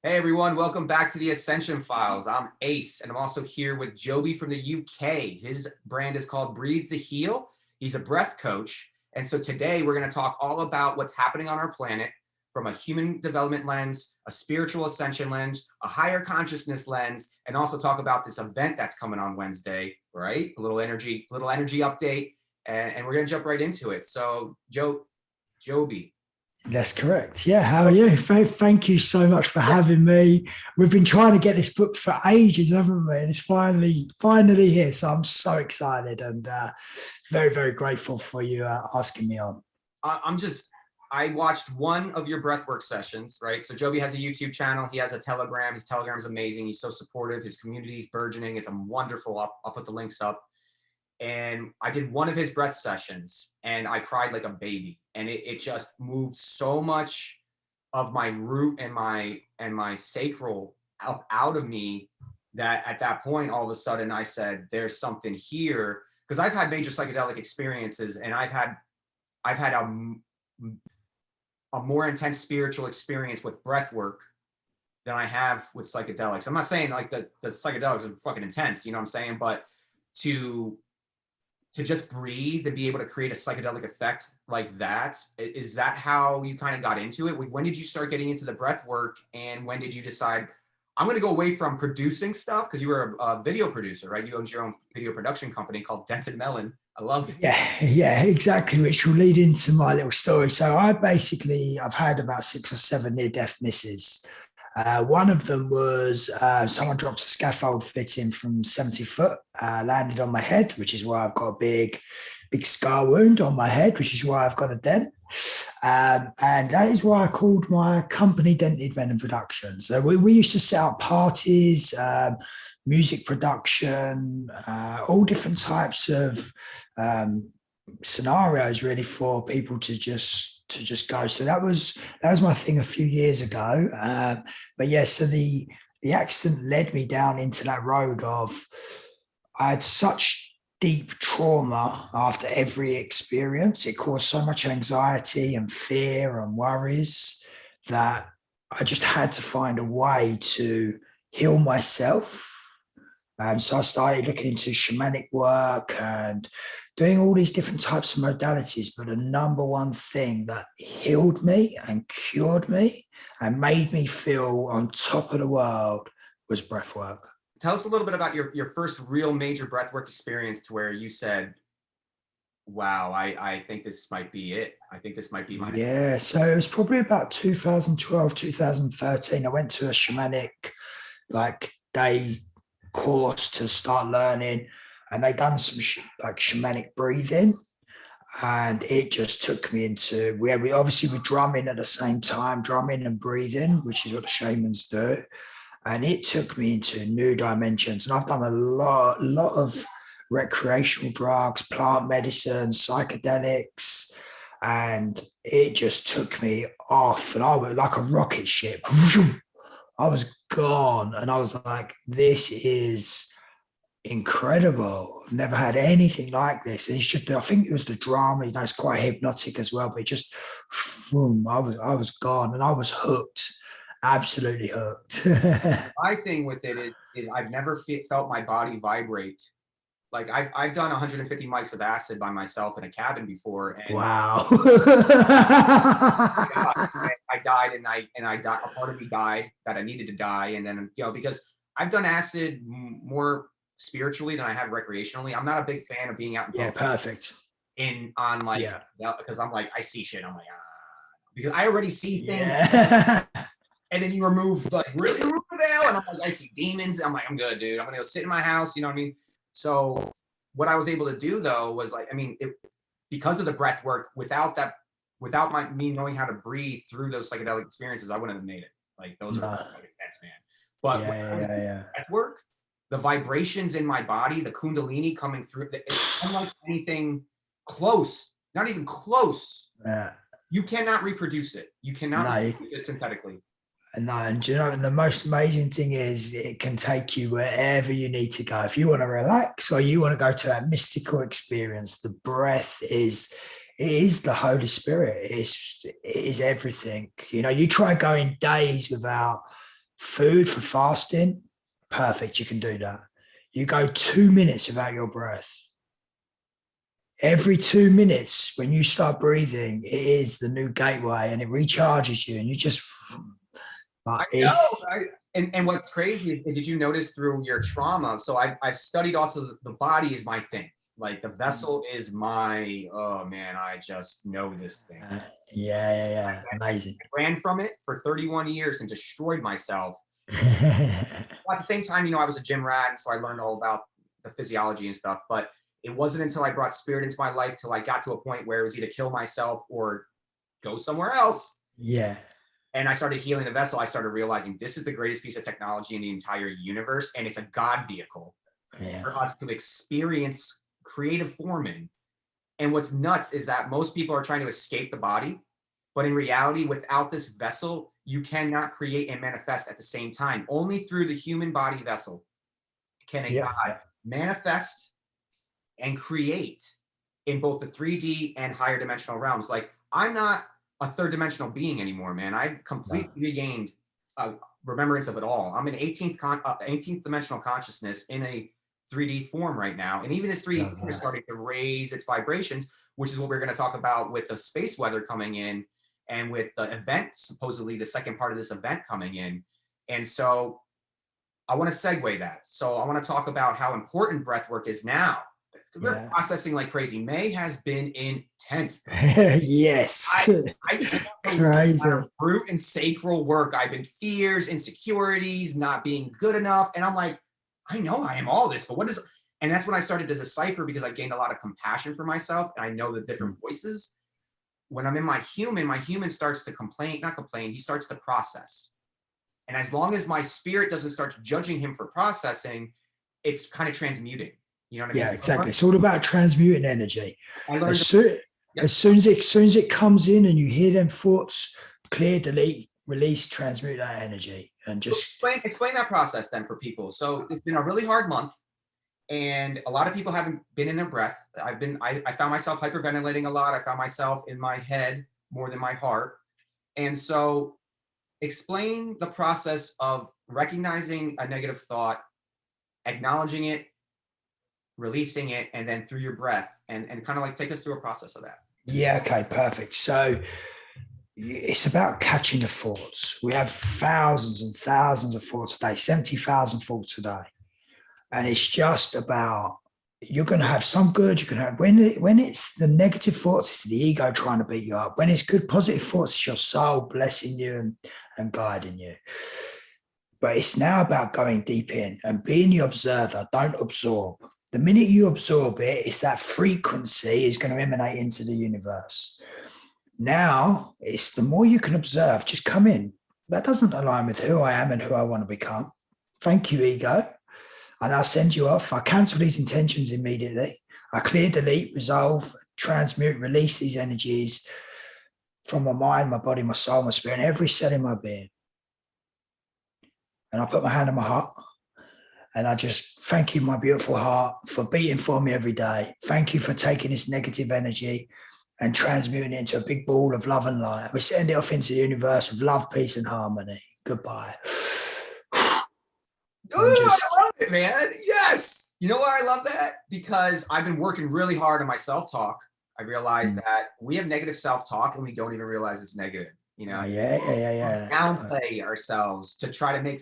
Hey everyone, welcome back to the Ascension Files. I'm Ace, and I'm also here with Joby from the UK. His brand is called Breathe to Heal. He's a breath coach. And so today we're going to talk all about what's happening on our planet from a human development lens, a spiritual ascension lens, a higher consciousness lens, and also talk about this event that's coming on Wednesday, right? A little energy update, and we're going to jump right into it. So Joby. That's correct. Yeah. How are you? Thank you so much for having me. We've been trying to get this book for ages, haven't we? And it's finally here. So I'm so excited and very, very grateful for you asking me on. I watched one of your breathwork sessions, right? So Joby has a YouTube channel. He has a Telegram. His Telegram is amazing. He's so supportive. His community is burgeoning. It's wonderful. I'll put the links up. And I did one of his breath sessions and I cried like a baby. And it just moved so much of my root and my sacral up out of me that at that point, all of a sudden I said, there's something here. Because I've had major psychedelic experiences and I've had a more intense spiritual experience with breath work than I have with psychedelics. I'm not saying like the psychedelics are fucking intense, you know what I'm saying? But to just breathe and be able to create a psychedelic effect like that, is that how you kind of got into it? When did you start getting into the breath work, and when did you decide I'm going to go away from producing stuff? Because you were a video producer, right? You owned your own video production company called Dented Melon. I loved it. Yeah, exactly. Which will lead into my little story. So I've had about 6 or 7 near-death misses. One of them was someone dropped a scaffold fitting from 70 foot, landed on my head, which is why I've got a big scar wound on my head, which is why I've got a dent. And that is why I called my company Dented Melon Productions. So we used to set up parties, music production, all different types of scenarios really for people to just go. So that was my thing a few years ago. But yeah, so the accident led me down into that road of I had such deep trauma after every experience. It caused so much anxiety and fear and worries that I just had to find a way to heal myself. So I started looking into shamanic work and doing all these different types of modalities. But the number one thing that healed me and cured me and made me feel on top of the world was breath work. Tell us a little bit about your first real major breathwork experience to where you said, wow, I think this might be it. I think this might be my... Yeah, so it was probably about 2012, 2013. I went to a shamanic day course to start learning, and they done some shamanic breathing, and it just took me into where we obviously were drumming at the same time, drumming and breathing, which is what the shamans do. And it took me into new dimensions. And I've done a lot of recreational drugs, plant medicine, psychedelics, and it just took me off. And I was like a rocket ship. I was gone, and I was like, this is incredible. I've never had anything like this. And it's just, I think it was the drama, it's quite hypnotic as well, but it just, boom, I was gone, and I was hooked. Absolutely hooked. My thing with it is I've never felt my body vibrate. Like I've done 150 mics of acid by myself in a cabin before, and wow. I died, and I died. A part of me died that I needed to die, and then because I've done acid more spiritually than I have recreationally. I'm not a big fan of being out. Yeah, perfect. Because I'm like, I see shit. I'm like, because I already see things. Yeah. And then you remove really remove it out, and I'm like, I see demons. I'm like, I'm good, dude. I'm gonna go sit in my house. You know what I mean? So what I was able to do though was because of the breath work, without me knowing how to breathe through those psychedelic experiences, I wouldn't have made it. Like those are intense, man. But breath work, the vibrations in my body, the kundalini coming through, it's unlike anything close, not even close. Yeah. You cannot reproduce it. You cannot reproduce it synthetically. No, and the most amazing thing is it can take you wherever you need to go. If you want to relax or you want to go to that mystical experience, the breath is the Holy Spirit. It is everything. You try going days without Food for fasting, perfect. You can do that. You go 2 minutes without your breath. Every 2 minutes, when you start breathing, it is the new gateway and it recharges you. And you just, I know. And what's crazy is, did you notice through your trauma? So I've studied also the body is my thing. Like the vessel is my, oh man, I just know this thing. Yeah. Amazing. I ran from it for 31 years and destroyed myself. Well, at the same time, I was a gym rat, and so I learned all about the physiology and stuff. But it wasn't until I brought spirit into my life till I got to a point where it was either kill myself or go somewhere else. Yeah. And I started healing the vessel. I started realizing this is the greatest piece of technology in the entire universe, and it's a God vehicle for us to experience creative forming. And what's nuts is that most people are trying to escape the body, but in reality, without this vessel, you cannot create and manifest at the same time. Only through the human body vessel can a God manifest and create in both the 3D and higher dimensional realms. Like, I'm not a third dimensional being anymore, man. I've completely regained remembrance of it all. I'm an 18th dimensional consciousness in a 3D form right now. And even this 3D form is starting to raise its vibrations, which is what we're going to talk about with the space weather coming in and with the event, supposedly the second part of this event coming in. And so I want to segue that. So I want to talk about how important breath work is now. We're processing like crazy. May has been intense. Yes. I crazy. Root and sacral work. I've been fears, insecurities, not being good enough. And I'm like, I know I am all this, but what is, and that's when I started to decipher, because I gained a lot of compassion for myself and I know the different voices. When I'm in my human starts to not complain, he starts to process. And as long as my spirit doesn't start judging him for processing, it's kind of transmuting. You know what I mean? Yeah, exactly. It's all about transmuting energy. As soon as it comes in and you hear them thoughts, clear, delete, release, transmute that energy, and just explain that process then for people. So it's been a really hard month, and a lot of people haven't been in their breath. I found myself hyperventilating a lot. I found myself in my head more than my heart. And so explain the process of recognizing a negative thought, acknowledging it, releasing it, and then through your breath, and kind of like take us through a process of that. Yeah, okay, perfect. So it's about catching the thoughts. We have thousands and thousands of thoughts a day, 70,000 thoughts a day. And it's just about, you're going to have some good, you can have, when it's the negative thoughts, it's the ego trying to beat you up. When it's good, positive thoughts, it's your soul blessing you and guiding you. But it's now about going deep in and being the observer. Don't absorb. The minute you absorb it, it's that frequency is going to emanate into the universe. Now, it's the more you can observe, just come in. That doesn't align with who I am and who I want to become. Thank you, ego. And I'll send you off. I cancel these intentions immediately. I clear, delete, resolve, transmute, release these energies from my mind, my body, my soul, my spirit, and every cell in my being. And I put my hand on my heart. And I just thank you, my beautiful heart, for beating for me every day. Thank you for taking this negative energy and transmuting it into a big ball of love and light. We send it off into the universe of love, peace, and harmony. Goodbye. I love it, man. Yes. You know why I love that? Because I've been working really hard on my self-talk. I realized that we have negative self-talk and we don't even realize it's negative. Downplay ourselves to try to make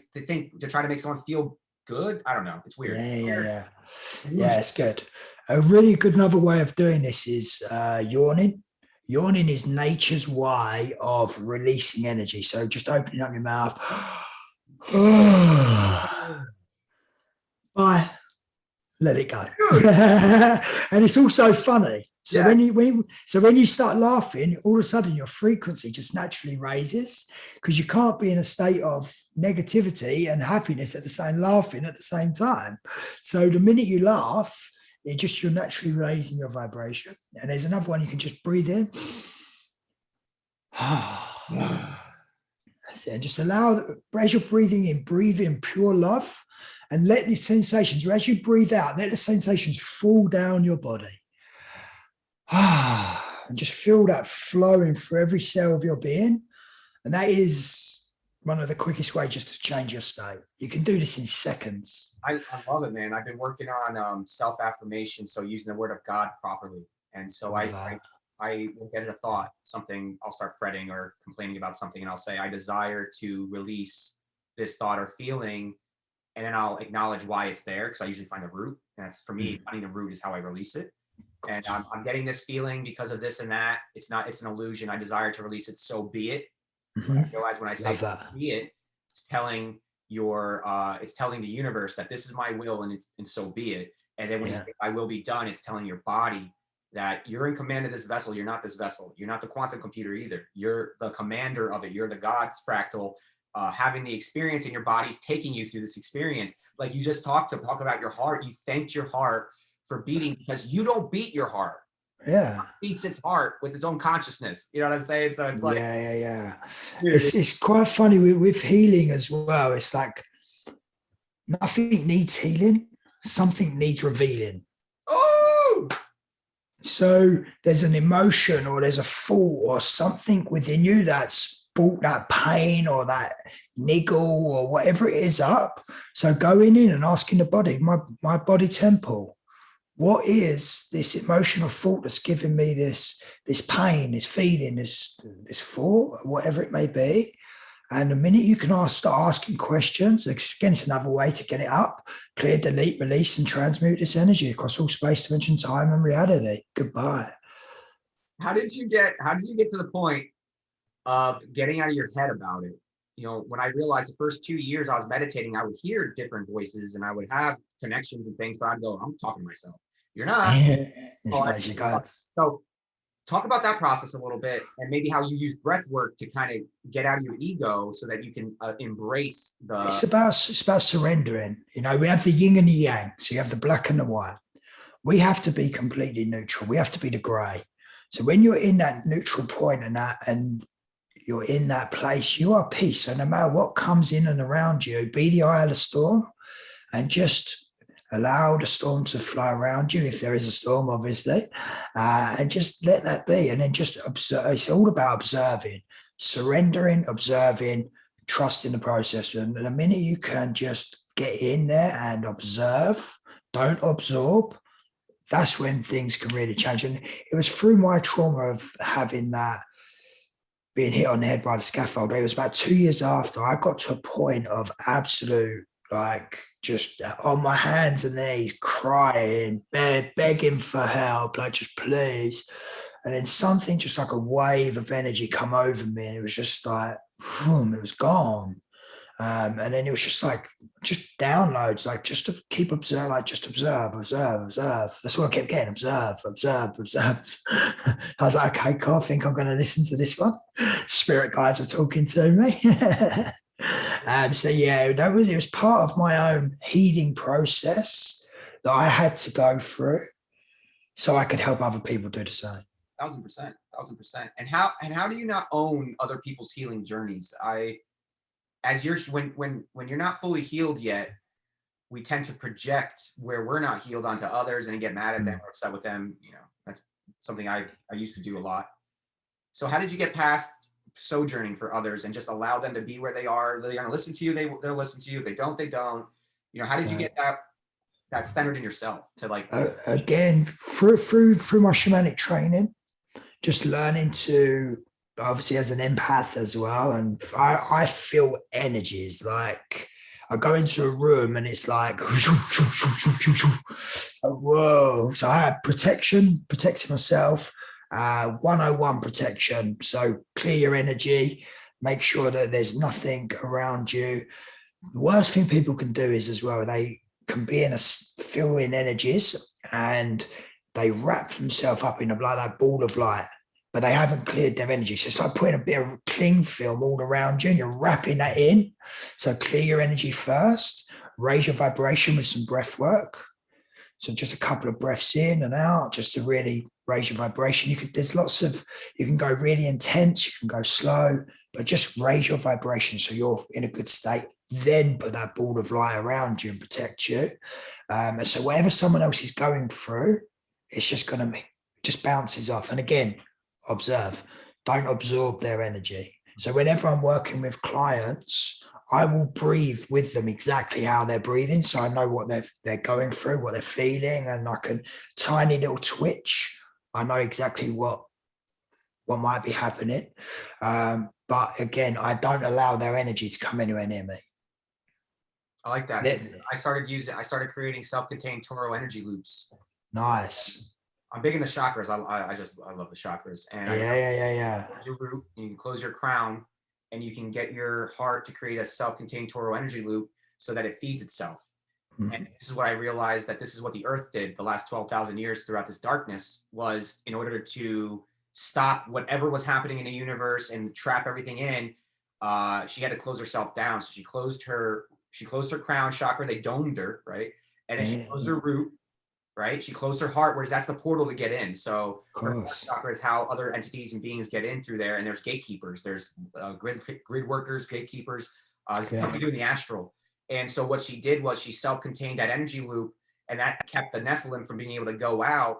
someone feel good. I don't know. It's weird. Yeah, it's good. A really good another way of doing this is yawning. Yawning is nature's way of releasing energy. So just opening up your mouth. Bye. Let it go. And it's also funny. So when you start laughing, all of a sudden your frequency just naturally raises, because you can't be in a state of negativity and happiness laughing at the same time. So the minute you laugh, you're naturally raising your vibration. And there's another one, you can just breathe in. That's it. And just allow, as you're breathing in, breathe in pure love, and let the sensations, as you breathe out, let the sensations fall down your body. And just feel that flowing through every cell of your being. And that is one of the quickest ways just to change your state. You can do this in seconds. I love it, man. I've been working on self-affirmation, so using the word of God properly. And so Love that. I will get a thought, something, I'll start fretting or complaining about something, and I'll say, I desire to release this thought or feeling, and then I'll acknowledge why it's there, because I usually find a root. And that's, for me, finding the root is how I release it. And I'm getting this feeling because of this and that. It's not, it's an illusion. I desire to release it, so be it. But I realize when I say Love that. be it, it's telling it's telling the universe that this is my will, and so be it. And then when you Yeah. say I will be done, it's telling your body that you're in command of this vessel. You're not this vessel. You're not the quantum computer either. You're the commander of it. You're the God's fractal, having the experience, and your body's taking you through this experience. Like you just talk about your heart. You thanked your heart for beating, because you don't beat your heart. Yeah. It beats its heart with its own consciousness. You know what I'm saying? So it's like, Yeah. dude, It's quite funny with healing as well. It's like nothing needs healing, something needs revealing. oh, So there's an emotion or there's a thought or something within you that's brought that pain or that niggle or whatever it is up. So going in and asking the body, my body temple, what is this emotional thought that's giving me this pain, this feeling, this thought, whatever it may be. And the minute you can start asking questions, again, it's another way to get it up, clear, delete, release, and transmute this energy across all space, dimension, time, and reality. Goodbye. how did you get to the point of getting out of your head about it? You know, when I realized the first 2 years I was meditating, I would hear different voices and I would have connections and things, but I'd go, I'm talking to myself. You're not. It's Oh, like you got. so talk about that process a little bit, and maybe how you use breath work to kind of get out of your ego so that you can embrace the. It's about surrendering. You know, we have the yin and the yang. So you have the black and the white. We have to be completely neutral. We have to be the grey. So when you're in that neutral point and you're in that place, you are peace. So no matter what comes in and around you, be the eye of the storm and just allow the storm to fly around you, if there is a storm, obviously, and just let that be. And then just observe. It's all about observing, surrendering, observing, trusting the process. And the minute you can just get in there and observe, don't absorb, that's when things can really change. And it was through my trauma of having that, being hit on the head by the scaffold. It was about 2 years after I got to a point of absolute, like, just on my hands and knees, crying, begging for help, like, just please. And then something, just like a wave of energy, come over me, and it was just like, boom, it was gone. And then it was just like, just downloads, like just to keep observing, like just observe. That's what I kept getting, observe. I was like, okay, cool, I think I'm going to listen to this one. Spirit guides were talking to me. So yeah, it was part of my own healing process that I had to go through so I could help other people do the same. 1000%. And how do you not own other people's healing journeys? As you're when you're not fully healed yet, we tend to project where we're not healed onto others and get mad at them or upset with them. You know, that's something I used to do a lot. So how did you get past sojourning for others and just allow them to be where they are? They're going to listen to you. They'll listen to you. If they don't, they don't. You know, how did you get that centered in yourself to like again through my shamanic training, just learning to, obviously as an empath as well, and I feel energies. Like I go into a room and it's like whoa. So I have protecting myself, 101 protection. So clear your energy, make sure that there's nothing around you. The worst thing people can do is as well, they can be feel in energies and they wrap themselves up in like that ball of light, but they haven't cleared their energy. So it's like putting a bit of cling film all around you and you're wrapping that in. So clear your energy first, raise your vibration with some breath work. So just a couple of breaths in and out, just to really raise your vibration. You can go really intense, you can go slow, but just raise your vibration so you're in a good state. Then put that ball of light around you and protect you. And so whatever someone else is going through, it's just going to just bounces off. And again, observe. Don't absorb their energy. So whenever I'm working with clients, I will breathe with them exactly how they're breathing. So I know what they're going through, what they're feeling, and I can tiny little twitch. I know exactly what might be happening. But again, I don't allow their energy to come anywhere near me. I like that. They- I started creating self-contained Toro energy loops. nice. I'm big in the chakras. I love the chakras. And Yeah. your root, you can close your crown, and you can get your heart to create a self-contained Toro energy loop so that it feeds itself. And this is what I realized, that this is what the earth did the last 12,000 years throughout this darkness, was in order to stop whatever was happening in the universe and trap everything in, she had to close herself down. So she closed her crown chakra. They domed her, right? And then she closed her root, right? She closed her heart, whereas that's the portal to get in. So her heart chakra is how other entities and beings get in through there. And there's gatekeepers. There's grid workers, gatekeepers. This is something to do in the astral. And so what she did was she self-contained that energy loop, and that kept the Nephilim from being able to go out.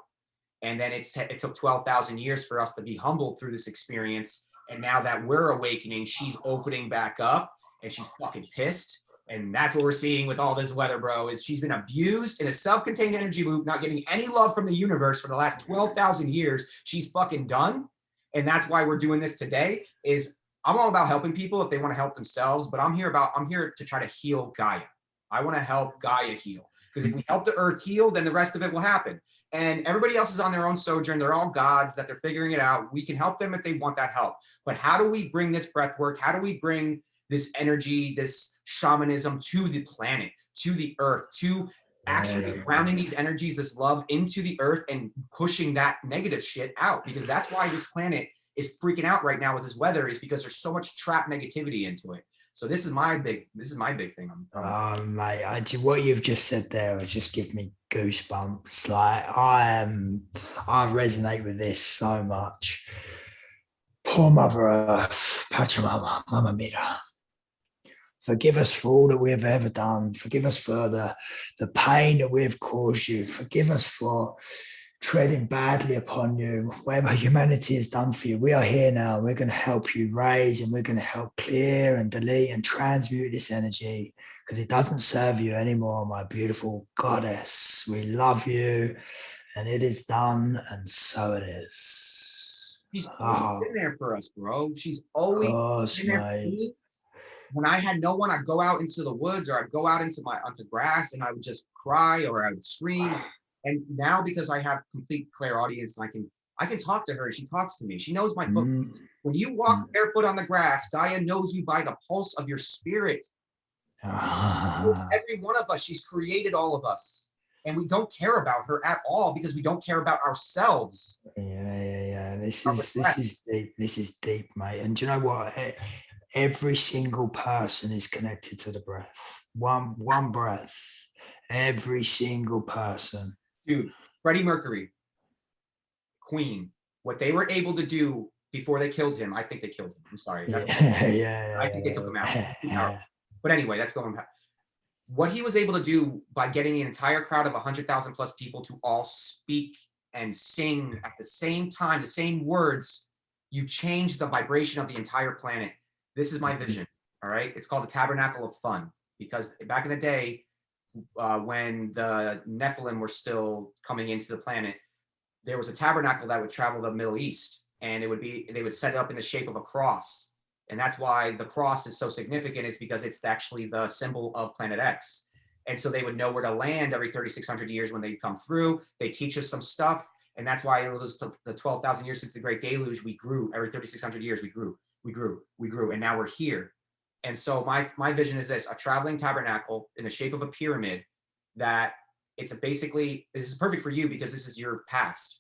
And then it took 12,000 years for us to be humbled through this experience. And now that we're awakening, she's opening back up, and she's fucking pissed. And that's what we're seeing with all this weather, bro, is she's been abused in a self-contained energy loop, not getting any love from the universe for the last 12,000 years. She's fucking done. And that's why we're doing this today. Is I'm all about helping people if they want to help themselves, but I'm here to try to heal Gaia. I want to help Gaia heal. Because if we help the earth heal, then the rest of it will happen. And everybody else is on their own sojourn. They're all gods that they're figuring it out. We can help them if they want that help. But how do we bring this breath work? How do we bring this energy, this shamanism to the planet, to the earth, to actually grounding these energies, this love into the earth and pushing that negative shit out? Because that's why this planet is freaking out right now with this weather, is because there's so much trapped negativity into it. So this is my big thing. Oh mate, what you've just said there has just given me goosebumps. Like I resonate with this so much. Poor Mother Earth, Pachamama, Mama Mia. Forgive us for all that we have ever done. Forgive us for the pain that we have caused you. Forgive us for treading badly upon you. Whatever humanity has done for you, we are here now. We're going to help you raise, and we're going to help clear and delete and transmute this energy, because it doesn't serve you anymore, my beautiful goddess. We love you, and it is done, and so it is. She's always been there for us, bro. She's always been there for me. When I had no one, I'd go out into the woods, or I'd go out onto grass, and I would just cry, or I would scream. And now, because I have complete clairaudience, and I can talk to her, she talks to me. She knows my foot. When you walk barefoot on the grass, Gaia knows you by the pulse of your spirit. Every one of us, she's created all of us. And we don't care about her at all, because we don't care about ourselves. Yeah. This is deep. This is deep, mate. And do you know what? Every single person is connected to the breath. One breath. Every single person. Dude, Freddie Mercury, Queen, what they were able to do before they killed him, I think they killed him. I'm sorry. I think they took him out. But anyway, that's going back. What he was able to do by getting an entire crowd of 100,000 plus people to all speak and sing at the same time, the same words, you change the vibration of the entire planet. This is my vision, all right? It's called the Tabernacle of Fun, because back in the day, when the Nephilim were still coming into the planet, there was a tabernacle that would travel the Middle East, and they would set it up in the shape of a cross. And that's why the cross is so significant, is because it's actually the symbol of Planet X. And so they would know where to land every 3,600 years when they come through. They teach us some stuff. And that's why it was the 12,000 years since the Great Deluge, we grew. Every 3,600 years, we grew. And now we're here. And so my vision is this: a traveling tabernacle in the shape of a pyramid, that this is perfect for you, because this is your past.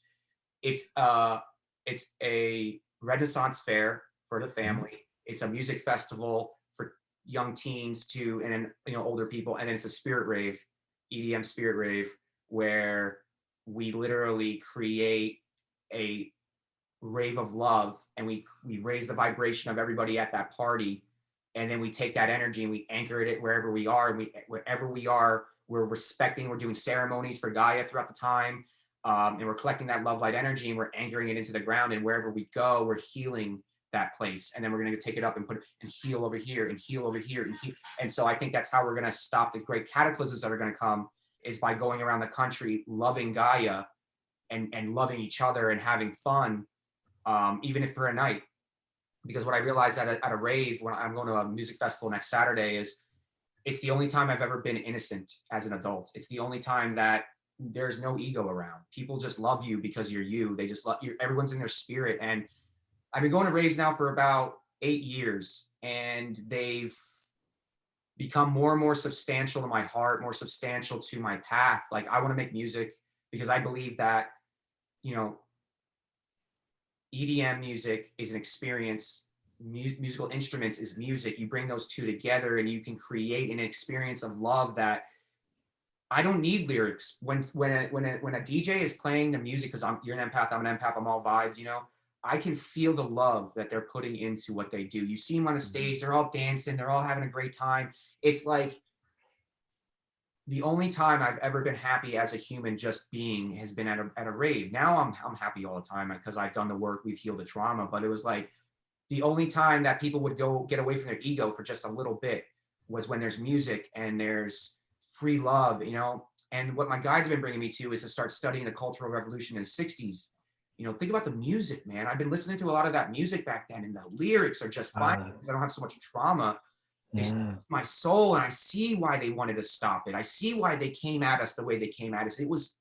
It's a Renaissance fair for the family. It's a music festival for young teens and older people. And then it's a spirit rave, EDM spirit rave, where we literally create a rave of love, and we raise the vibration of everybody at that party. And then we take that energy and we anchor it wherever we are. And wherever we are, we're doing ceremonies for Gaia throughout the time. And we're collecting that love light energy, and we're anchoring it into the ground. And wherever we go, we're healing that place, and then we're going to take it up and put it and heal over here and heal over here and heal. And so I think that's how we're going to stop the great cataclysms that are going to come, is by going around the country loving Gaia and loving each other and having fun, even if for a night. Because what I realized at a rave, when I'm going to a music festival next Saturday, is it's the only time I've ever been innocent as an adult. It's the only time that there's no ego around. People just love you because you're you. They just love you. Everyone's in their spirit. And I've been going to raves now for about 8 years, and they've become more and more substantial to my heart, more substantial to my path. Like, I want to make music because I believe that, you know, EDM music is an experience. Musical instruments is music. You bring those two together and you can create an experience of love that I don't need lyrics. When a DJ is playing the music, because you're an empath, I'm an empath, I'm all vibes, you know, I can feel the love that they're putting into what they do. You see them on the stage, they're all dancing, they're all having a great time. It's like the only time I've ever been happy as a human just being has been at a rave. Now I'm happy all the time because I've done the work, we've healed the trauma. But it was like the only time that people would go get away from their ego for just a little bit was when there's music and there's free love, you know. And what my guides have been bringing me to is to start studying the Cultural Revolution in the 60s. You know, think about the music, man. I've been listening to a lot of that music back then, and the lyrics are just fine because I don't have so much trauma. They speak to my soul, and I see why they wanted to stop it. I see why they came at us the way they came at us. It was,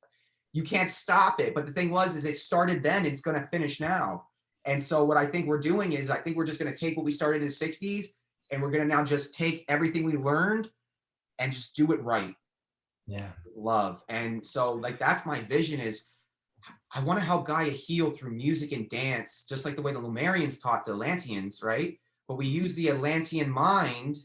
you can't stop it. But the thing was, is it started then, it's going to finish now. And so what I think we're doing is, I think we're just going to take what we started in the 60s, and we're going to now just take everything we learned and just do it right. Yeah. Love. And so, like, that's my vision, is I want to help Gaia heal through music and dance, just like the way the Lumerians taught the Atlanteans, right? But we use the Atlantean mind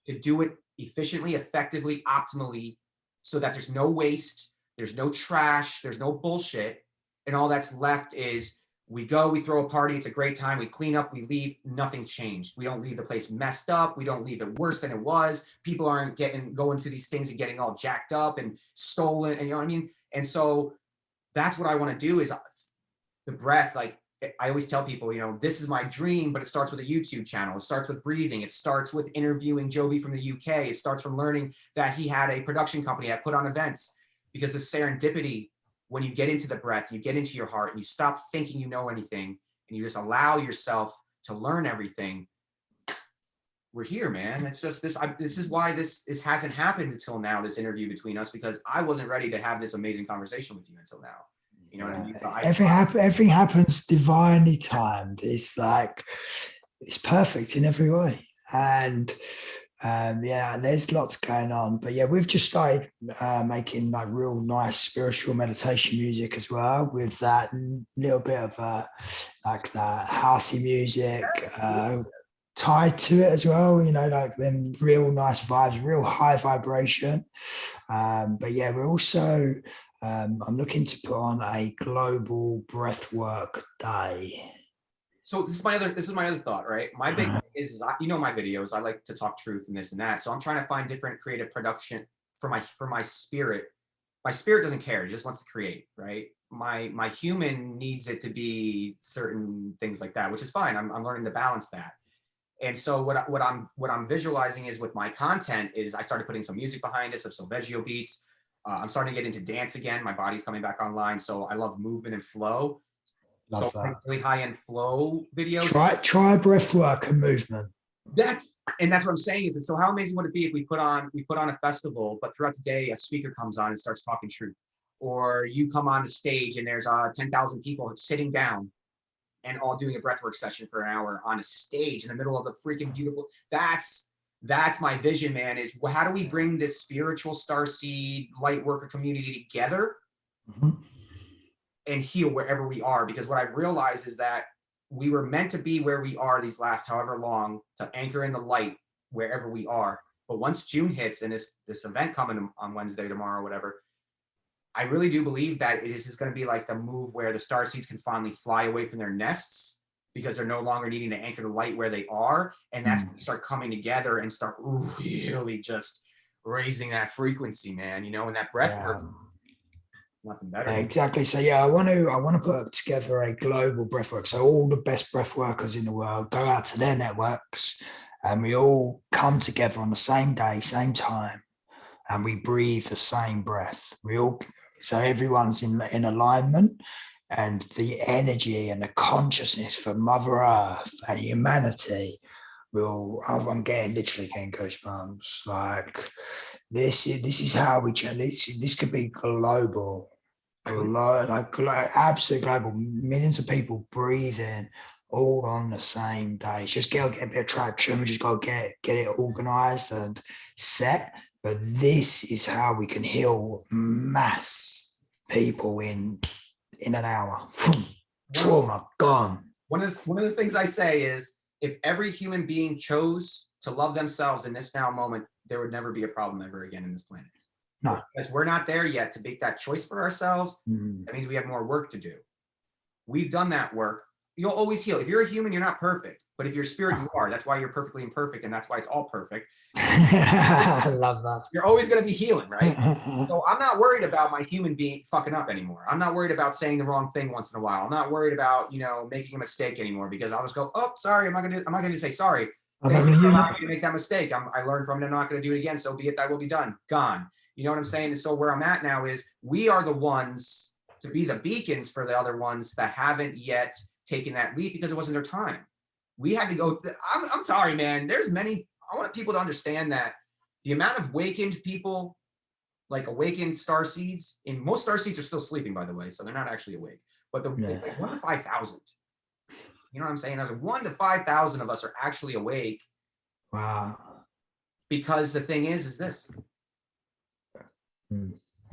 to do it efficiently, effectively, optimally, so that there's no waste, there's no trash, there's no bullshit. And all that's left is we go, we throw a party, it's a great time, we clean up, we leave, nothing changed. We don't leave the place messed up, we don't leave it worse than it was. People aren't going through these things and getting all jacked up and stolen, and you know what I mean? And so that's what I want to do, is the breath. Like, I always tell people, you know, this is my dream, but it starts with a YouTube channel. It starts with breathing. It starts with interviewing Joby from the UK. It starts from learning that he had a production company that put on events, because the serendipity, when you get into the breath, you get into your heart and you stop thinking you know anything and you just allow yourself to learn everything. We're here, man. It's just this. This is why this hasn't happened until now, this interview between us, because I wasn't ready to have this amazing conversation with you until now. You know what I mean? Everything happens divinely timed. It's like, it's perfect in every way. And yeah, there's lots going on. But yeah, we've just started making like real nice spiritual meditation music as well, with that little bit of like that housey music tied to it as well, you know, like them real nice vibes, real high vibration. But yeah, we're also I'm looking to put on a global breathwork day. So this is my other thought, right? My big thing is you know, my videos, I like to talk truth and this and that. So I'm trying to find different creative production for my spirit. My spirit doesn't care; it just wants to create, right? My human needs it to be certain things like that, which is fine. I'm learning to balance that. And so what I'm visualizing is, with my content, is I started putting some music behind it, some Veggio beats. I'm starting to get into dance again. My body's coming back online, so I love movement and flow. Love So that. really high-end flow videos. Try breathwork and movement. That's what I'm saying is, so how amazing would it be if we put on a festival, but throughout the day a speaker comes on and starts talking truth, or you come on the stage and there's 10,000 people sitting down and all doing a breathwork session for an hour on a stage in the middle of the freaking beautiful. That's my vision, man, is how do we bring this spiritual starseed light worker community together and heal wherever we are? Because what I've realized is that we were meant to be where we are these last however long, to anchor in the light wherever we are. But once June hits and this event coming on Wednesday, tomorrow, whatever, I really do believe that this is going to be like the move where the starseeds can finally fly away from their nests, because they're no longer needing to anchor the light where they are. And that's when you start coming together and start really just raising that frequency, man, you know, and that breath work. Nothing better. Exactly. So yeah, I want to put together a global breathwork. So all the best breath workers in the world go out to their networks, and we all come together on the same day, same time, and we breathe the same breath. So everyone's in alignment, and the energy and the consciousness for Mother Earth and humanity I'm literally getting goosebumps. Like this is how we change. This could be global, like absolute global. Millions of people breathing all on the same day. It's just get a bit of traction. We just got to get it organized and set. But this is how we can heal mass people in an hour. Trauma gone. One of the things I say is, if every human being chose to love themselves in this now moment, there would never be a problem ever again in this planet. No. Because we're not there yet to make that choice for ourselves. That means we have more work to do. We've done that work. You'll always heal. If you're a human, you're not perfect. But if you're spirit, you are. That's why you're perfectly imperfect, and that's why it's all perfect. I love that. You're always going to be healing, right? So I'm not worried about my human being fucking up anymore. I'm not worried about saying the wrong thing once in a while. I'm not worried about, making a mistake anymore, because I'll just go, oh, sorry. I'm not going to say sorry. I'm not going to make that mistake. I learned from it. I'm not going to do it again. So be it, that will be done. Gone. You know what I'm saying? And so where I'm at now is, we are the ones to be the beacons for the other ones that haven't yet taken that leap because it wasn't their time. We had to go. I'm sorry, man. I want people to understand that the amount of awakened people, like awakened star seeds, and most star seeds are still sleeping, by the way, so they're not actually awake. But it's like 1 to 5,000. You know what I'm saying? There's 1 to 5,000 of us are actually awake. Wow. Because the thing is this.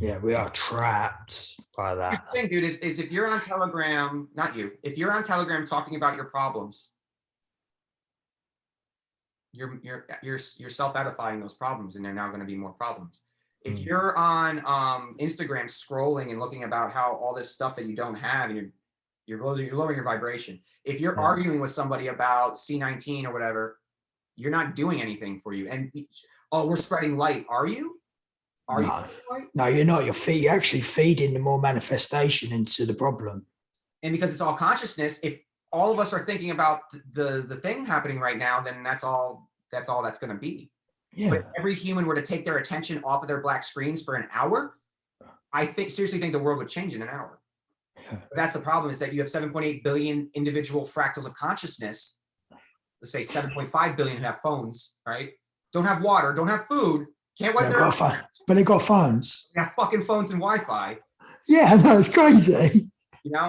Yeah, we are trapped by that. The thing, dude, is if you're on Telegram, not you, if you're on Telegram talking about your problems, you're self-edifying those problems, and they're now going to be more problems. If you're on Instagram scrolling and looking about how all this stuff that you don't have, and you're lowering your vibration. If you're arguing with somebody about C19 or whatever, you're not doing anything for you. And we're spreading light. Are you? No, you're not. You're actually feeding the more manifestation into the problem. And because it's all consciousness, if all of us are thinking about the thing happening right now, then that's all that's going to be. Yeah. But if every human were to take their attention off of their black screens for an hour, I seriously think the world would change in an hour. Yeah. But that's the problem, is that you have 7.8 billion individual fractals of consciousness. Let's say 7.5 billion who have phones, right? Don't have water, don't have food, can't wipe their hands. But they got phones. They have fucking phones and Wi-Fi. Yeah, no, it's crazy.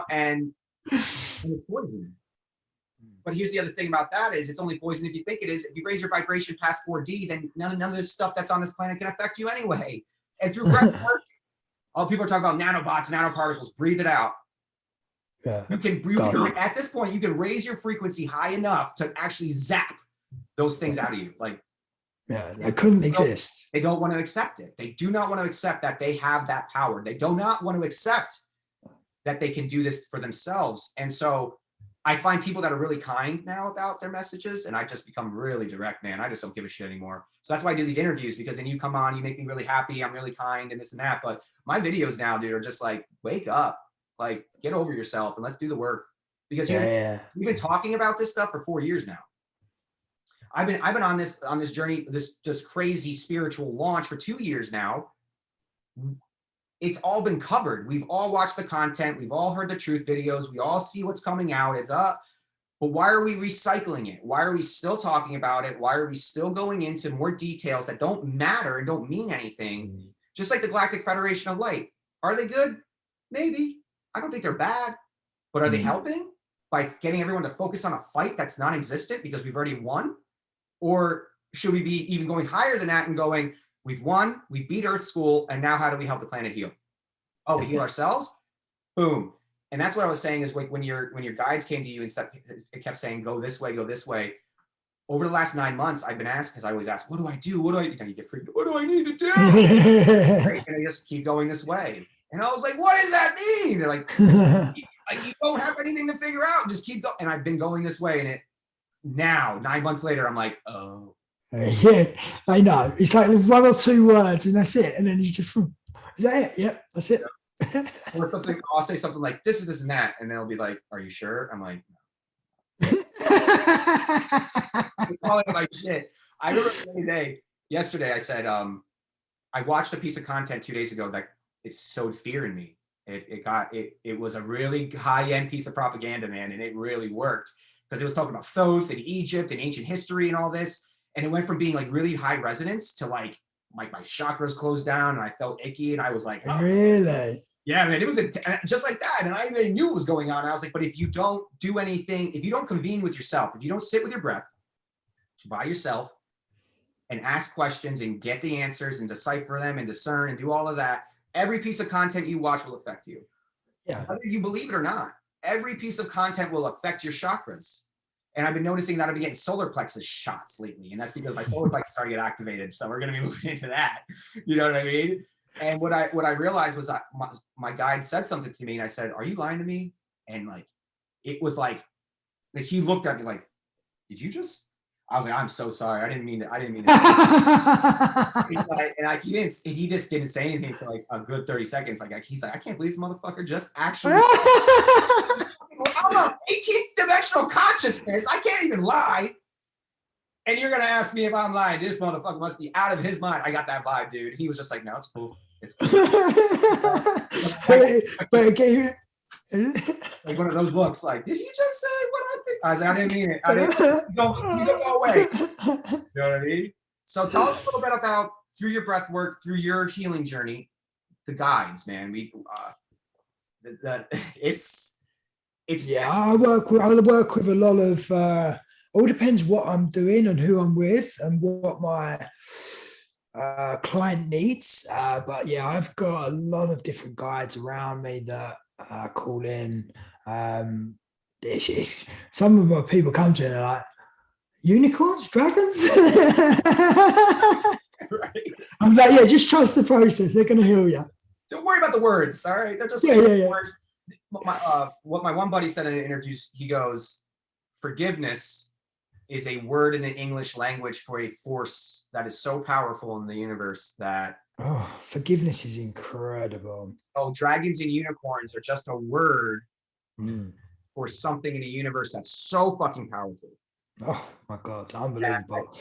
And it's poison. But here's the other thing about that is, it's only poison if you think it is. If you raise your vibration past 4D, then none of this stuff that's on this planet can affect you anyway. And through breathwork, all people are talking about nanobots, nanoparticles, breathe it out. Yeah. You can breathe at this point, you can raise your frequency high enough to actually zap those things out of you. Like, yeah, they couldn't exist. They don't want to accept it. They do not want to accept that they have that power. They do not want to accept that they can do this for themselves. And so I find people that are really kind now about their messages, and I just become really direct, man. I just don't give a shit anymore. So that's why I do these interviews, because then you come on, you make me really happy. I'm really kind and this and that. But my videos now, dude, are just like, wake up, like, get over yourself and let's do the work. Because we've been talking about this stuff for 4 years now. I've been on this journey, this just crazy spiritual launch for 2 years now. It's all been covered. We've all watched the content. We've all heard the truth videos. We all see what's coming out. It's up. But why are we recycling it? Why are we still talking about it? Why are we still going into more details that don't matter and don't mean anything? Just like the Galactic Federation of Light. Are they good? Maybe. I don't think they're bad. But are they helping by getting everyone to focus on a fight that's non-existent because we've already won? Or should we be even going higher than that and going, we've won, we beat Earth School, and now how do we help the planet heal? Oh, we heal ourselves? Boom. And that's what I was saying, is when your guides came to you and it kept saying, go this way, go this way. Over the last 9 months, I've been asked, because I always ask, what do I do? You get freaked. What do I need to do? Right? And I just keep going this way. And I was like, what does that mean? They're like, you don't have anything to figure out. Just keep going. And I've been going this way. And now, 9 months later, I'm like, oh. Yeah, I know. It's like 1 or 2 words and that's it. And then you just, is that it? Yeah, that's it. or something. I'll say something like, this is this and that. And they'll be like, are you sure? I'm like, they're calling it my shit. I remember the day, yesterday, I said, I watched a piece of content 2 days ago that it sowed fear in me. It was a really high-end piece of propaganda, man, and it really worked because it was talking about Thoth and Egypt and ancient history and all this. And it went from being like really high resonance to like my chakras closed down and I felt icky and I was like, oh, Really? yeah, man, it was just like that. And I knew what was going on. I was like, but if you don't do anything, if you don't convene with yourself, if you don't sit with your breath by yourself and ask questions and get the answers and decipher them and discern and do all of that, every piece of content you watch will affect you. Yeah. Whether you believe it or not, every piece of content will affect your chakras. And I've been noticing that I've been getting solar plexus shots lately. And that's because my solar plexus started to get activated. So we're going to be moving into that. You know what I mean? And what I realized was my guide said something to me and I said, are you lying to me? And like, it was like he looked at me like, did you just, I was like, I'm so sorry. I didn't mean to. He just didn't say anything for like a good 30 seconds. Like he's like, I can't believe this motherfucker just actually. I'm a 18th dimensional consciousness. I can't even lie. And you're gonna ask me if I'm lying. This motherfucker must be out of his mind. I got that vibe, dude. He was just like, no, it's cool. It's cool. but again, like one of those looks like, did he just say what I think? I was like, I didn't mean it. I didn't. Don't go away. You know what I mean? So tell us a little bit about, through your breath work, through your healing journey, the guides, man. It's yeah, I work with a lot of all depends what I'm doing and who I'm with and what my client needs. But yeah, I've got a lot of different guides around me that call in. Some of my people come to me and they're like, unicorns, dragons. right. I'm like, yeah, just trust the process. They're going to heal you. Don't worry about the words. All right, they're just words. What my one buddy said in an interview, he goes, forgiveness is a word in the English language for a force that is so powerful in the universe that forgiveness is incredible. Dragons and unicorns are just a word for something in the universe that's so fucking powerful. Oh my God, unbelievable.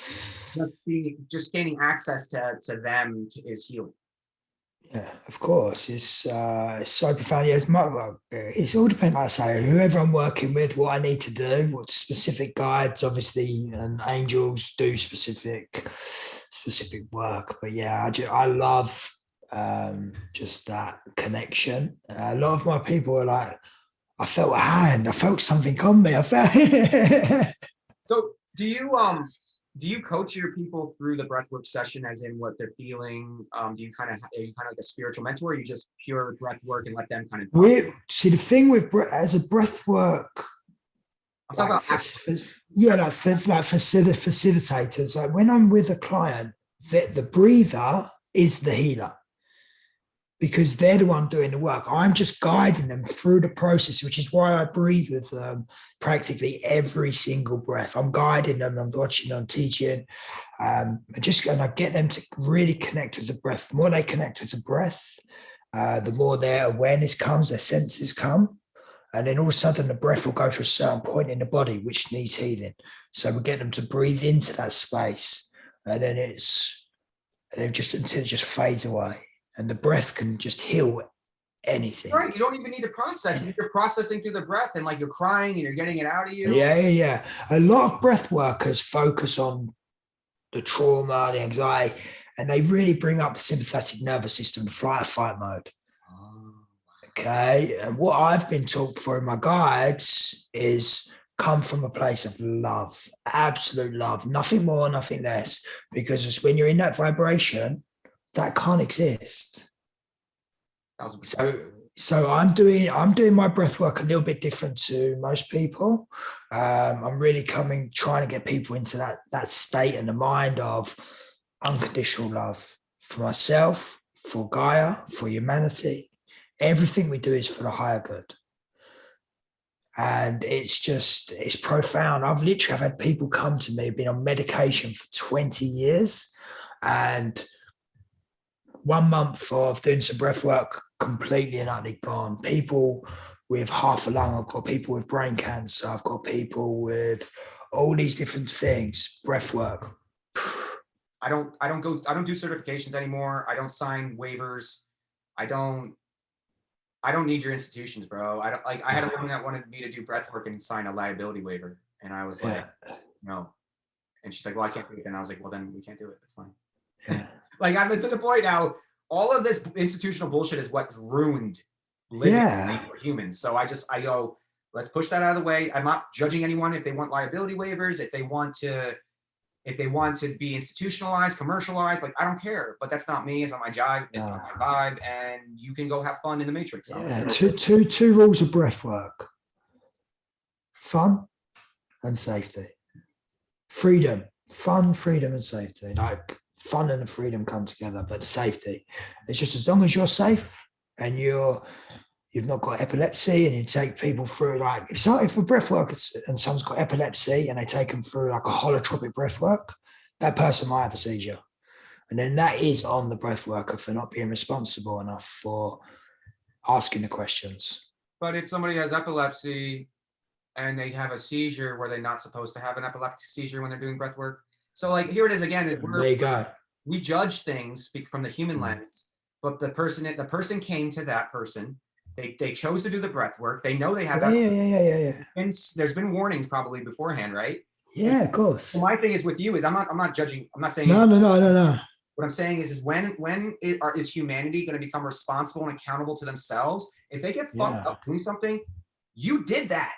Just gaining access to them is healing. Yeah, of course. It's so profound. Yeah, it's all depends, like I say, whoever I'm working with, what I need to do, what specific guides, obviously, and angels do specific work. But yeah, I love just that connection. A lot of my people are like, I felt a hand, I felt something on me. I felt. So do you coach your people through the breathwork session, as in what they're feeling? Are you kind of like a spiritual mentor, or you just pure breathwork and let them kind of talk? See, the thing with as a breathwork, I'm talking about facilitators. Like when I'm with a client, the breather is the healer, because they're the one doing the work. I'm just guiding them through the process, which is why I breathe with them practically every single breath. I'm guiding them, I'm watching, I'm teaching. And I get them to really connect with the breath. The more they connect with the breath, the more their awareness comes, their senses come. And then all of a sudden the breath will go to a certain point in the body which needs healing. So we get them to breathe into that space. And then until it just fades away. And the breath can just heal anything. Right. You don't even need to process. You're processing through the breath and like you're crying and you're getting it out of you. Yeah. A lot of breath workers focus on the trauma, the anxiety, and they really bring up the sympathetic nervous system, the flight or fight mode. Okay. And what I've been taught for in my guides is come from a place of love, absolute love, nothing more, nothing less. Because when you're in that vibration, that can't exist. So I'm doing my breath work a little bit different to most people. I'm really trying to get people into that state and the mind of unconditional love for myself, for Gaia, for humanity. Everything we do is for the higher good. And it's profound. I've had people come to me, been on medication for 20 years, and 1 month of doing some breath work completely and utterly gone. People with half a lung, I've got people with brain cancer, I've got people with all these different things, breath work. I don't do certifications anymore. I don't sign waivers. I don't need your institutions, bro. I don't like, I had a woman that wanted me to do breath work and sign a liability waiver. And I was like, no. And she's like, well, I can't do it. And I was like, well, then we can't do it. That's fine. Yeah. Like, I'm to the point now, all of this institutional bullshit is what ruined living for humans. So I go, let's push that out of the way. I'm not judging anyone if they want liability waivers, if they want to be institutionalized, commercialized, like, I don't care, but that's not me. It's not my jive. It's not my vibe. And you can go have fun in the Matrix. Yeah. Two rules of breath work: fun and safety. Freedom, fun, freedom, and safety. Like, fun and the freedom come together, but the safety, it's just as long as you're safe and you've not got epilepsy, and you take people through, like, if a breath work and someone's got epilepsy and they take them through like a holotropic breath work, that person might have a seizure. And then that is on the breath worker for not being responsible enough for asking the questions. But if somebody has epilepsy and they have a seizure, were they not supposed to have an epileptic seizure when they're doing breath work? So, like, here it is again. There you go. We judge things from the human lens, but the person came to that person. They chose to do the breath work. They know they have that. Yeah. And there's been warnings probably beforehand, right? Yeah, of course. So my thing is with you is I'm not judging. I'm not saying no. What I'm saying is when is humanity going to become responsible and accountable to themselves? If they get fucked up doing something, you did that.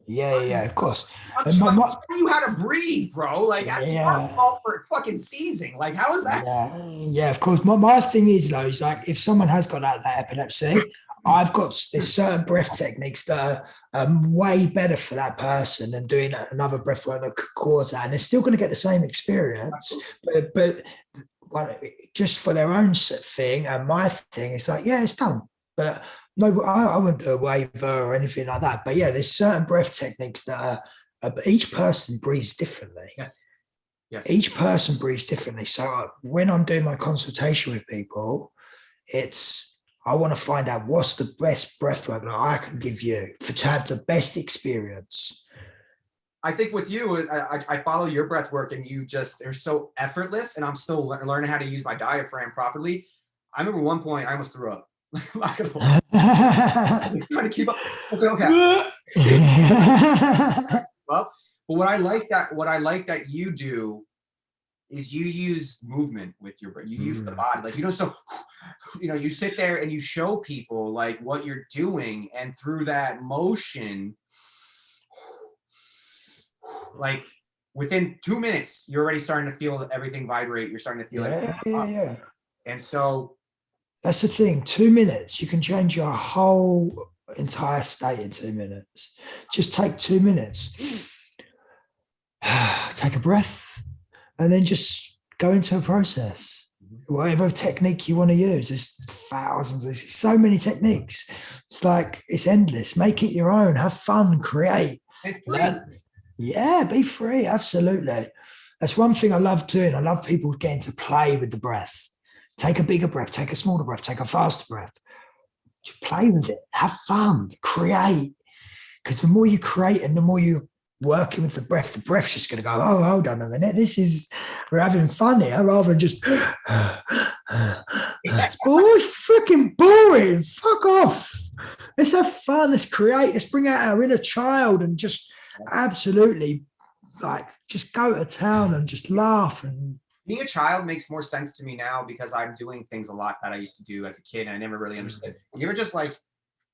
Yeah, of course. I'm telling you how to breathe, bro. Like, that's your fault for fucking seizing. Like, how is that? Yeah, of course. My thing is, though, is like, if someone has got that epilepsy, there's certain breath techniques that are way better for that person than doing another breath work that could cause that. And they're still going to get the same experience, but just for their own thing. And my thing is like, yeah, it's done. But no, I wouldn't do a waiver or anything like that. But yeah, there's certain breath techniques that each person breathes differently. Yes. Each person breathes differently. So when I'm doing my consultation with people, I want to find out what's the best breath work that I can give you to have the best experience. I think with you, I follow your breath work, and they're so effortless, and I'm still learning how to use my diaphragm properly. I remember one point I almost threw up. Not gonna lie. I'm trying to keep up. Okay. Well, but what I like that you do is you use movement with your breath. You use the body, like, you sit there and you show people like what you're doing, and through that motion, like, within 2 minutes, you're already starting to feel everything vibrate. You're starting to feel Yeah. And so that's the thing. 2 minutes, you can change your whole entire state in 2 minutes. Just take 2 minutes. Take a breath, and then just go into a process. Whatever technique you want to use. There's thousands. There's so many techniques. It's like, it's endless. Make it your own. Have fun. Create. It's free. Yeah, be free. Absolutely. That's one thing I love doing. I love people getting to play with the breath. Take a bigger breath, take a smaller breath, take a faster breath. Just play with it. Have fun. Create. Because the more you create and the more you're working with the breath's just going to go, oh, hold on a minute. We're having fun here, rather than just, it's freaking boring. Fuck off. Let's have fun. Let's create. Let's bring out our inner child and just absolutely, like, just go to town and just laugh. And being a child makes more sense to me now, because I'm doing things a lot that I used to do as a kid, and I never really understood. You ever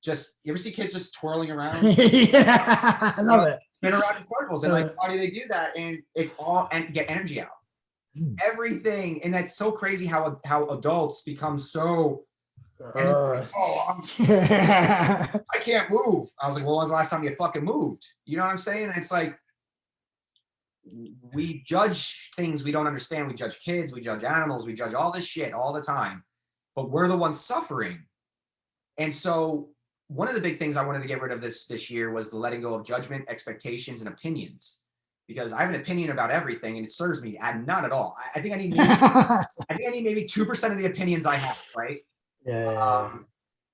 you ever see kids just twirling around? Yeah, I love it. Spin around in circles, and like, why do they do that? And it's all and get energy out. Everything, and that's so crazy how adults become so. I can't move. I was like, well, when was the last time you fucking moved? You know what I'm saying? And it's like, we judge things we don't understand. We judge kids, we judge animals, we judge all this shit all the time, but we're the ones suffering. And so one of the big things I wanted to get rid of this year was the letting go of judgment, expectations, and opinions, because I have an opinion about everything, and it serves me not at all. I think I need maybe 2% of the opinions I have, right? Yeah.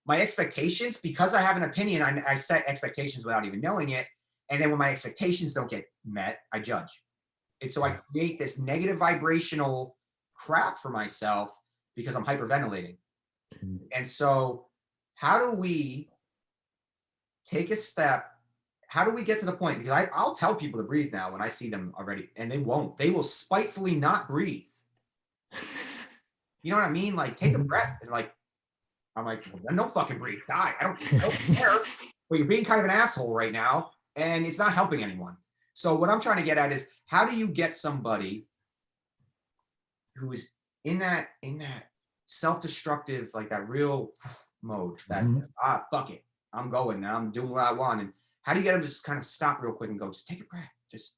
my expectations, because I have an opinion, I set expectations without even knowing it. And then when my expectations don't get met, I judge. And so I create this negative vibrational crap for myself because I'm hyperventilating. And so how do we take a step? How do we get to the point? Because I'll tell people to breathe now when I see them already, and they won't. They will spitefully not breathe. You know what I mean? Like, take a breath. And like, I'm like, well, then don't fucking breathe. Die. I don't care. But you're being kind of an asshole right now, and it's not helping anyone. So what I'm trying to get at is, how do you get somebody who is in that self-destructive, like that real mode, that fuck it, I'm going now, I'm doing what I want. And how do you get them to just kind of stop real quick and go, just take a breath, just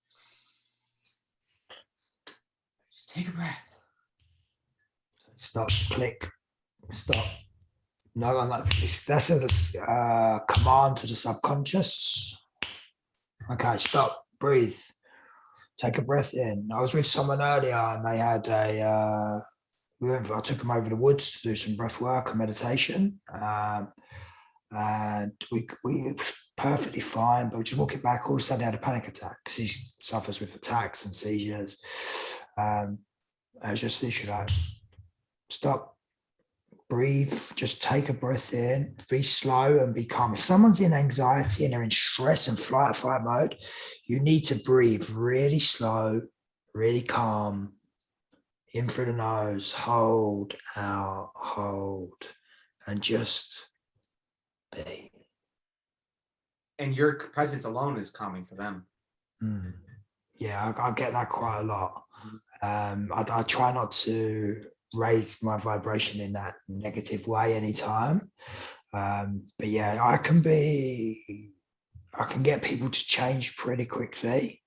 take a breath, Stop, click, stop. No, that's a command to the subconscious. Okay, stop, breathe, take a breath in. I was with someone earlier and they had I took them over the woods to do some breath work and meditation. And we were perfectly fine, but we just walking back, all of a sudden he had a panic attack because he suffers with attacks and seizures. I was just literally like, stop, breathe, just take a breath in, be slow and be calm. If someone's in anxiety and they're in stress and flight or fight mode, you need to breathe really slow, really calm, in through the nose, hold, out, hold, and just be. and your presence alone is calming for them. Yeah, I get that quite a lot. I try not to raise my vibration in that negative way anytime. But yeah, I can get people to change pretty quickly.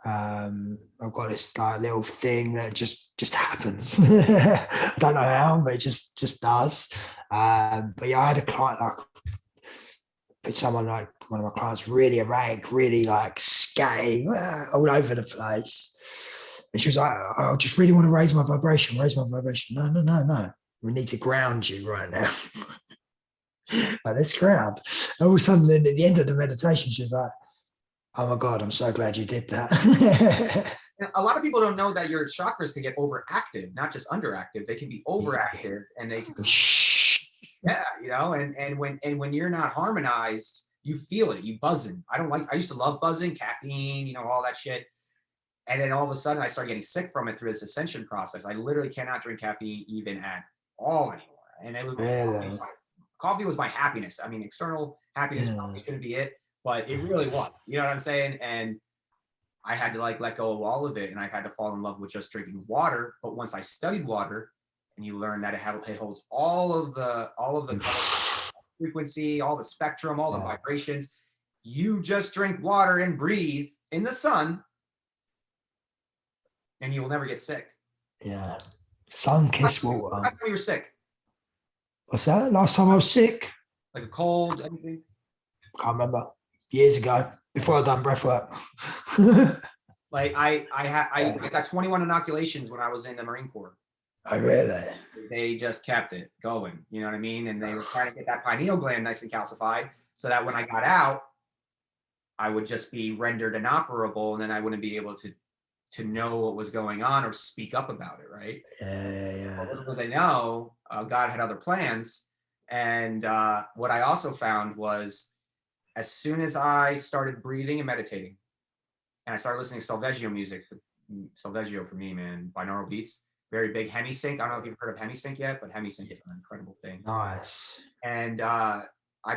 I've got this like little thing that just happens. I don't know how, but it just does. But yeah, I had a client like someone like one of my clients really erratic, really like scatty all over the place. And she was like, I just really want to raise my vibration. No. We need to ground you right now. Like, let's ground. And all of a sudden, at the end of the meditation, she was like, oh my God, I'm so glad you did that. A lot of people don't know that your chakras can get overactive, not just underactive. They can be overactive, and they can, yeah, you know, and when you're not harmonized, you feel it, you buzzing. I used to love buzzing, caffeine, you know, all that shit. And then all of a sudden I started getting sick from it through this ascension process. I literally cannot drink caffeine even at all anymore. And it was Really? coffee was my happiness. I mean, external happiness probably shouldn't be it, but it really was. You know what I'm saying? And I had to like let go of all of it, and I had to fall in love with just drinking water. But once I studied water, and you learn that it holds all of the frequency, all the spectrum, all the vibrations. You just drink water and breathe in the sun, and you will never get sick. Yeah. Sun-kissed water. Last time you were sick? What's that? Last time I was sick? Like a cold, anything? Can't remember. Years ago, before I'd done breath work. Like I got 21 inoculations when I was in the Marine Corps. Oh, really? They just kept it going. You know what I mean? And they were trying to get that pineal gland nice and calcified so that when I got out, I would just be rendered inoperable, and then I wouldn't be able to know what was going on or speak up about it, right? Yeah. Well, little did they know, God had other plans. And what I also found was, as soon as I started breathing and meditating, and I started listening to Solfeggio music, Solfeggio for me, man, binaural beats, very big hemisync. I don't know if you've heard of hemisync yet, but hemisync is an incredible thing. Nice. And I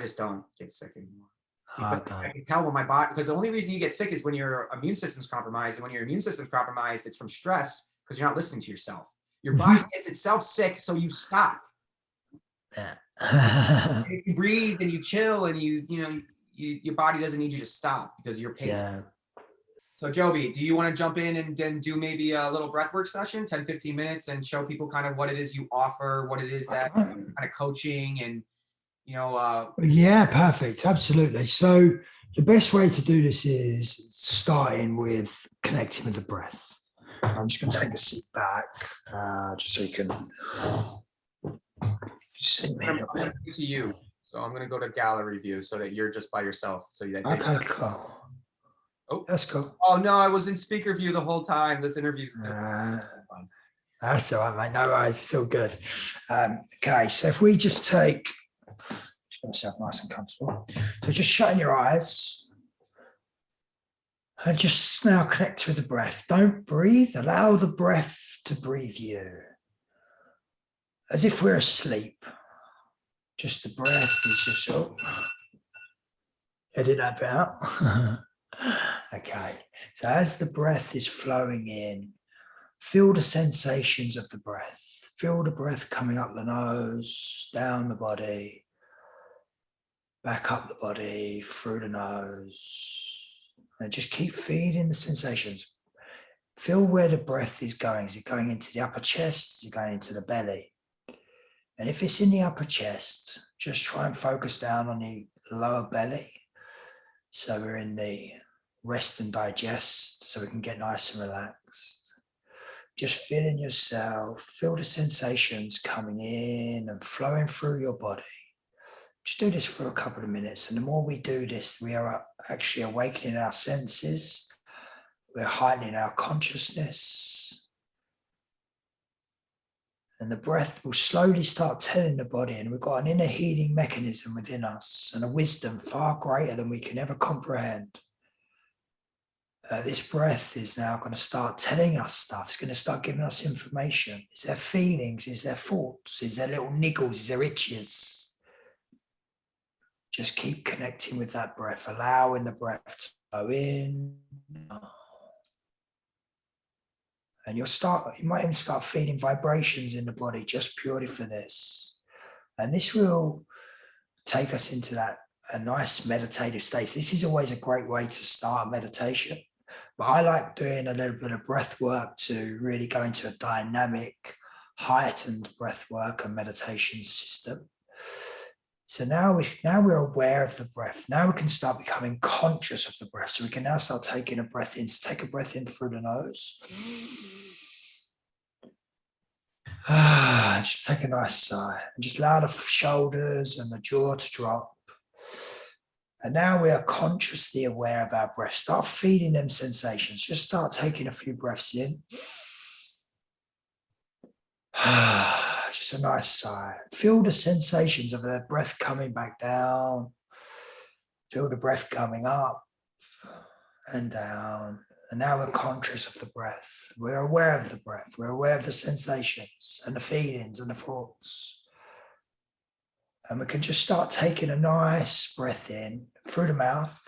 just don't get sick anymore. I can tell when my body, because the only reason you get sick is when your immune system's compromised. And when your immune system's compromised, it's from stress because you're not listening to yourself. Your body gets itself sick, so you stop. Yeah. If you breathe and you chill and your body doesn't need you to stop because you're patient. Yeah. So Joby, do you want to jump in and then do maybe a little breathwork session, 10, 15 minutes, and show people kind of what it is you offer, what it is that kind of coaching and, yeah, perfect. Absolutely. So the best way to do this is starting with connecting with the breath. I'm just going to take a seat back, just so you can see me a little bit. To you. So I'm going to go to gallery view so that you're just by yourself. So that Okay, cool. Oh, That's cool. Oh no, I was in speaker view the whole time. This interview's That's all right, mate. No worries. It's all good. Okay, so if we just take myself nice and comfortable. So just shutting your eyes and just now connect with the breath. Don't breathe. Allow the breath to breathe you. As if we're asleep. Just the breath is just, edit that bit out. Okay, so as the breath is flowing in, feel the sensations of the breath. Feel the breath coming up the nose, down the body, back up the body, through the nose. And just keep feeding the sensations. Feel where the breath is going. Is it going into the upper chest? Is it going into the belly? And if it's in the upper chest, just try and focus down on the lower belly. So we're in the rest and digest, so we can get nice and relaxed. Just feeling yourself, feel the sensations coming in and flowing through your body. Just do this for a couple of minutes. And the more we do this, we are actually awakening our senses. We're heightening our consciousness. And the breath will slowly start telling the body, and we've got an inner healing mechanism within us and a wisdom far greater than we can ever comprehend. This breath is now going to start telling us stuff. It's going to start giving us information. Is there feelings? Is there thoughts? Is there little niggles? Is there itches? Just keep connecting with that breath, allowing the breath to go in. And you might even start feeling vibrations in the body just purely for this. And this will take us into a nice meditative state. This is always a great way to start meditation. But I like doing a little bit of breath work to really go into a dynamic, heightened breath work and meditation system. So now we're aware of the breath. Now we can start becoming conscious of the breath. So we can now start taking a breath in. So take a breath in through the nose. Just take a nice sigh and just allow the shoulders and the jaw to drop. And now we are consciously aware of our breath. Start feeding them sensations. Just start taking a few breaths in. Just a nice sigh. Feel the sensations of the breath coming back down. Feel the breath coming up and down. And now we're conscious of the breath. We're aware of the breath. We're aware of the sensations and the feelings and the thoughts. And we can just start taking a nice breath in through the mouth.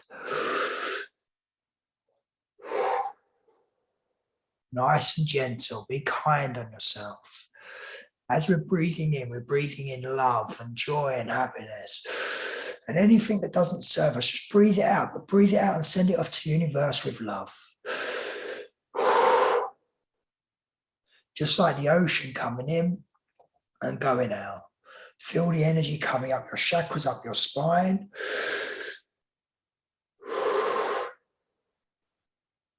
Nice and gentle. Be kind on yourself. As we're breathing in love and joy and happiness. And anything that doesn't serve us, just breathe it out. But breathe it out and send it off to the universe with love. Just like the ocean coming in and going out. Feel the energy coming up your chakras, up your spine.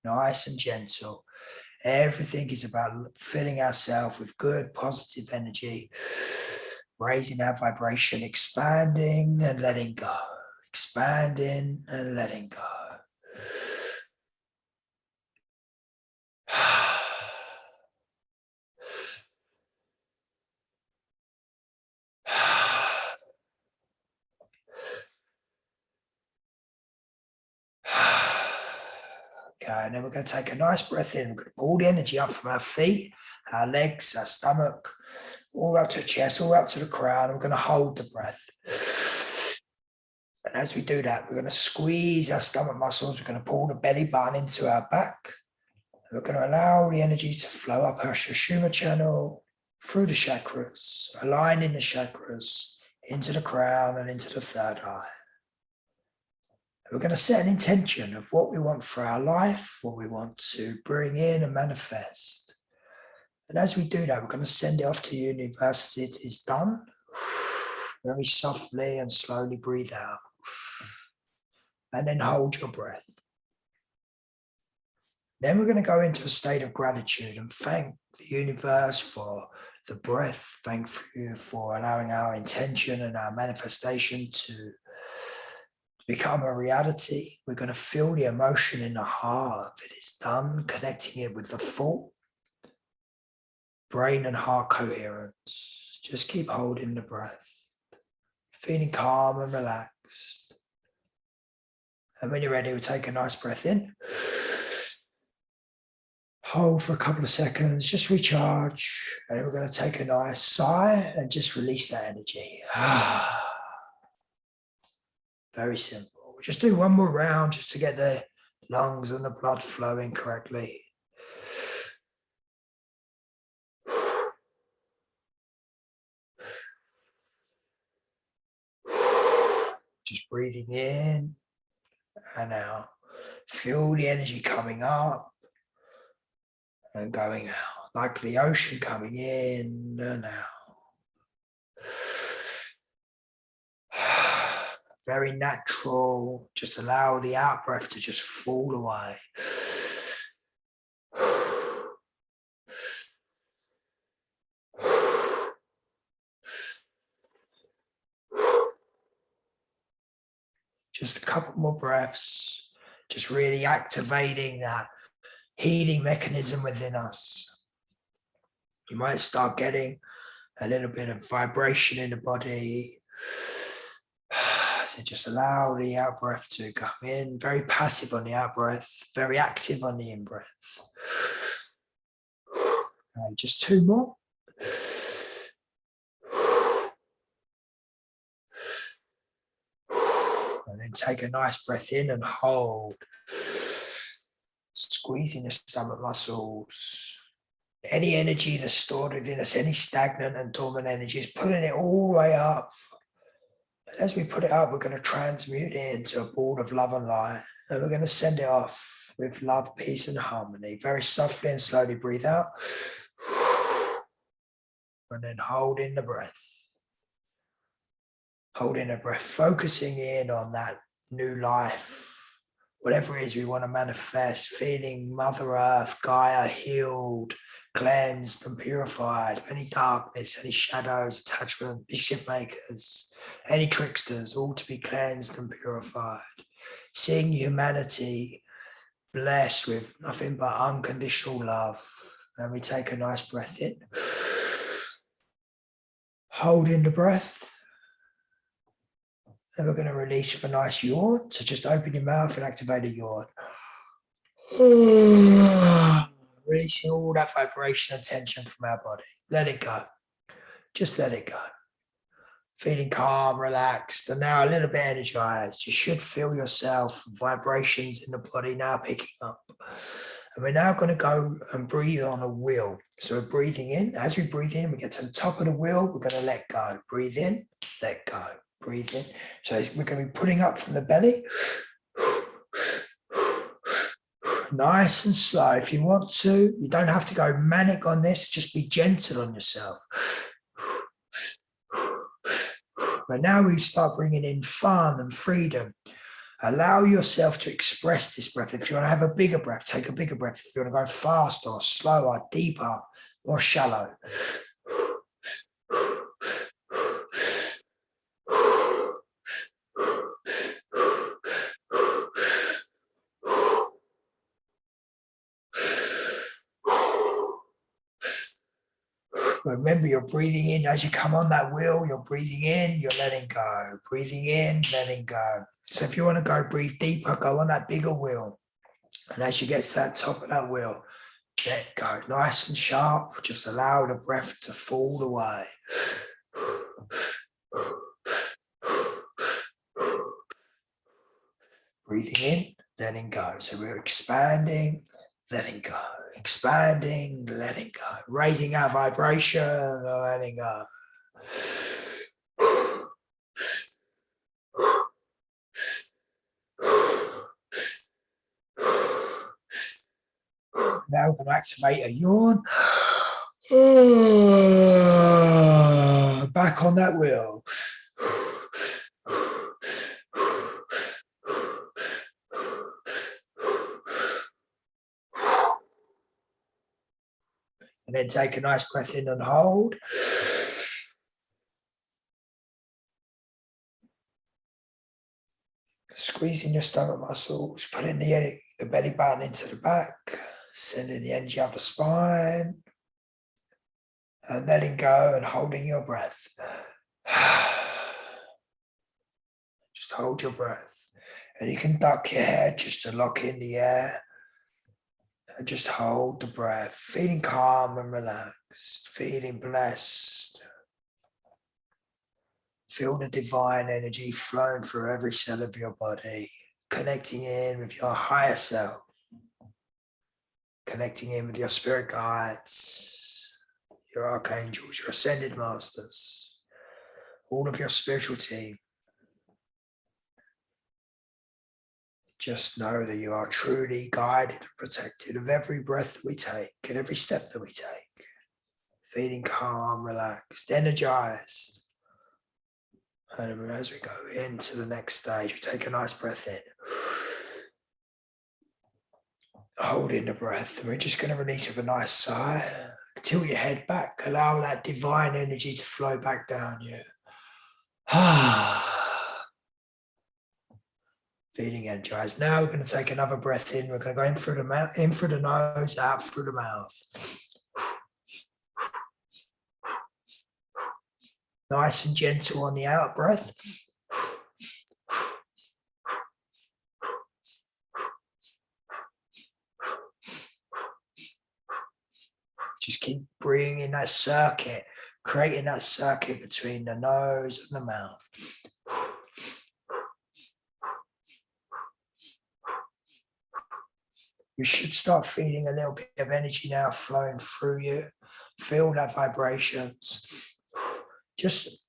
Nice and gentle. Everything is about filling ourselves with good, positive energy, raising our vibration, expanding and letting go, expanding and letting go. Okay, and then we're going to take a nice breath in. We're going to pull the energy up from our feet, our legs, our stomach, all up to the chest, all up to the crown. We're going to hold the breath. And as we do that, we're going to squeeze our stomach muscles. We're going to pull the belly button into our back. And we're going to allow the energy to flow up our Sushumna channel, through the chakras, aligning the chakras into the crown and into the third eye. We're going to set an intention of what we want for our life, what we want to bring in and manifest. And as we do that, we're going to send it off to the universe as it is done. Very softly and slowly breathe out. And then hold your breath. Then we're going to go into a state of gratitude and thank the universe for the breath. Thank you for allowing our intention and our manifestation to become a reality. We're going to feel the emotion in the heart. It is done, connecting it with the full brain and heart coherence. Just keep holding the breath, feeling calm and relaxed. And when you're ready, we'll take a nice breath in. Hold for a couple of seconds, just recharge. And then we're going to take a nice sigh and just release that energy. Very simple. We'll just do one more round just to get the lungs and the blood flowing correctly. Just breathing in and out. Feel the energy coming up and going out, like the ocean coming in and out. Very natural. Just allow the out breath to just fall away. Just a couple more breaths, just really activating that healing mechanism within us. You might start getting a little bit of vibration in the body. So just allow the out breath to come in, very passive on the out breath, very active on the in breath. Just two more. And then take a nice breath in and hold. Squeezing the stomach muscles. Any energy that's stored within us, any stagnant and dormant energies, putting it all the way up. And as we put it up, we're going to transmute it into a ball of love and light. And we're going to send it off with love, peace, and harmony. Very softly and slowly breathe out. And then hold in the breath. Holding the breath, focusing in on that new life. Whatever it is we want to manifest, feeling Mother Earth, Gaia healed, cleansed and purified. Any darkness, any shadows, attachment, mischief makers, any tricksters, all to be cleansed and purified. Seeing humanity blessed with nothing but unconditional love. And we take a nice breath in. Hold in the breath. And we're going to release with a nice yawn. So just open your mouth and activate a yawn. Releasing all that vibration and tension from our body. Let it go. Just let it go. Feeling calm, relaxed, and now a little bit energized. You should feel yourself, vibrations in the body now picking up. And we're now going to go and breathe on a wheel. So we're breathing in. As we breathe in, we get to the top of the wheel. We're going to let go. Breathe in, let go. Breathe in. So we're going to be putting up from the belly. Nice and slow. If you want to, you don't have to go manic on this. Just be gentle on yourself. But now we start bringing in fun and freedom. Allow yourself to express this breath. If you want to have a bigger breath, take a bigger breath. If you want to go faster or slower, deeper or shallow. Remember, you're breathing in as you come on that wheel. You're breathing in, you're letting go. Breathing in, letting go. So if you want to go breathe deeper, go on that bigger wheel. And as you get to that top of that wheel, let go. Nice and sharp. Just allow the breath to fall away. Breathing in, letting go. So we're expanding, letting go. Expanding, letting go. Raising our vibration, letting go. Now we're going to activate a yawn. Back on that wheel. And then take a nice breath in and hold. Squeezing your stomach muscles, putting the belly button into the back, sending the energy up the spine, and letting go and holding your breath. Just hold your breath. And you can duck your head just to lock in the air. And just hold the breath, feeling calm and relaxed, feeling blessed. Feel the divine energy flowing through every cell of your body, connecting in with your higher self, connecting in with your spirit guides, your archangels, your ascended masters, all of your spiritual team. Just know that you are truly guided and protected of every breath we take and every step that we take. Feeling calm, relaxed, energized. And as we go into the next stage, we take a nice breath in. Holding the breath, and we're just going to release with a nice sigh. Tilt your head back, allow that divine energy to flow back down you. Feeling energized. Now we're going to take another breath in. We're going to go in through the mouth, in through the nose, out through the mouth. Nice and gentle on the out breath. Just keep bringing that circuit, creating that circuit between the nose and the mouth. You should start feeling a little bit of energy now flowing through you. Feel that vibrations. Just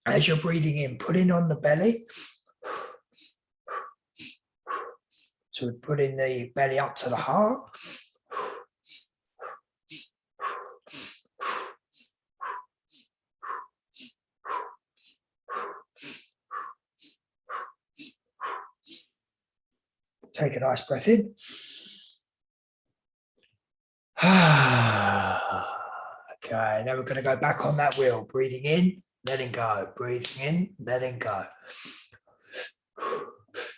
as you're breathing in, putting on the belly. So we're putting the belly up to the heart. Take a nice breath in. Okay, now we're going to go back on that wheel. Breathing in, letting go. Breathing in, letting go.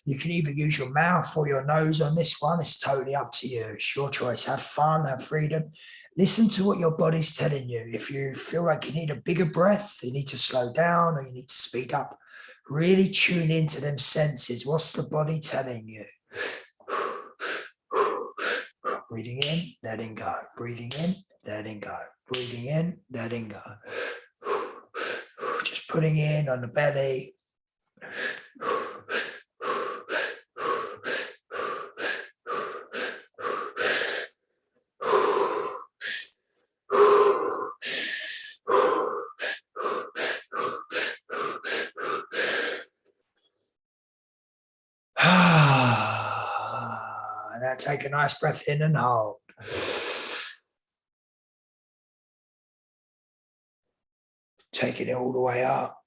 You can either use your mouth or your nose on this one. It's totally up to you. It's your choice. Have fun, have freedom. Listen to what your body's telling you. If you feel like you need a bigger breath, you need to slow down or you need to speed up. Really tune into them senses. What's the body telling you? Breathing in, letting go. Breathing in, letting go. Breathing in, letting go. Just putting in on the belly. Now take a nice breath in and hold. Taking it all the way up,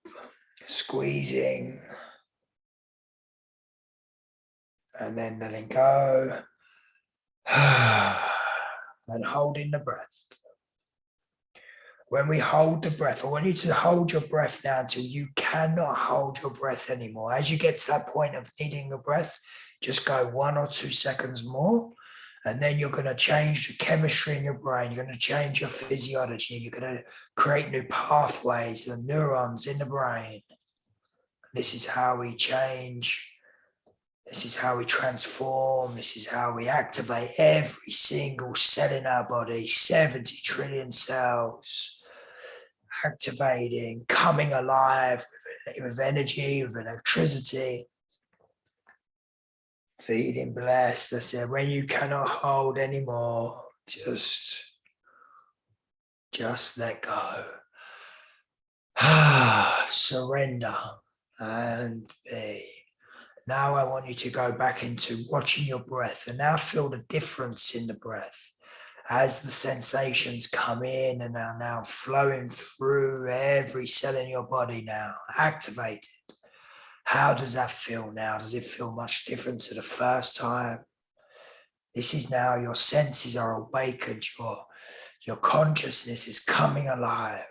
squeezing, and then letting go, and holding the breath. When we hold the breath, I want you to hold your breath now until you cannot hold your breath anymore. As you get to that point of needing a breath, just go 1 or 2 seconds more, and then you're going to change the chemistry in your brain. You're going to change your physiology. You're going to create new pathways and neurons in the brain. This is how we change. This is how we transform. This is how we activate every single cell in our body, 70 trillion cells, activating, coming alive with energy, with electricity. Feeling blessed. That's it. When you cannot hold anymore, just let go. Surrender and be. Now I want you to go back into watching your breath and now feel the difference in the breath as the sensations come in and are now flowing through every cell in your body now, activated. How does that feel now? Does it feel much different to the first time? This is now your senses are awakened. Your Your consciousness is coming alive.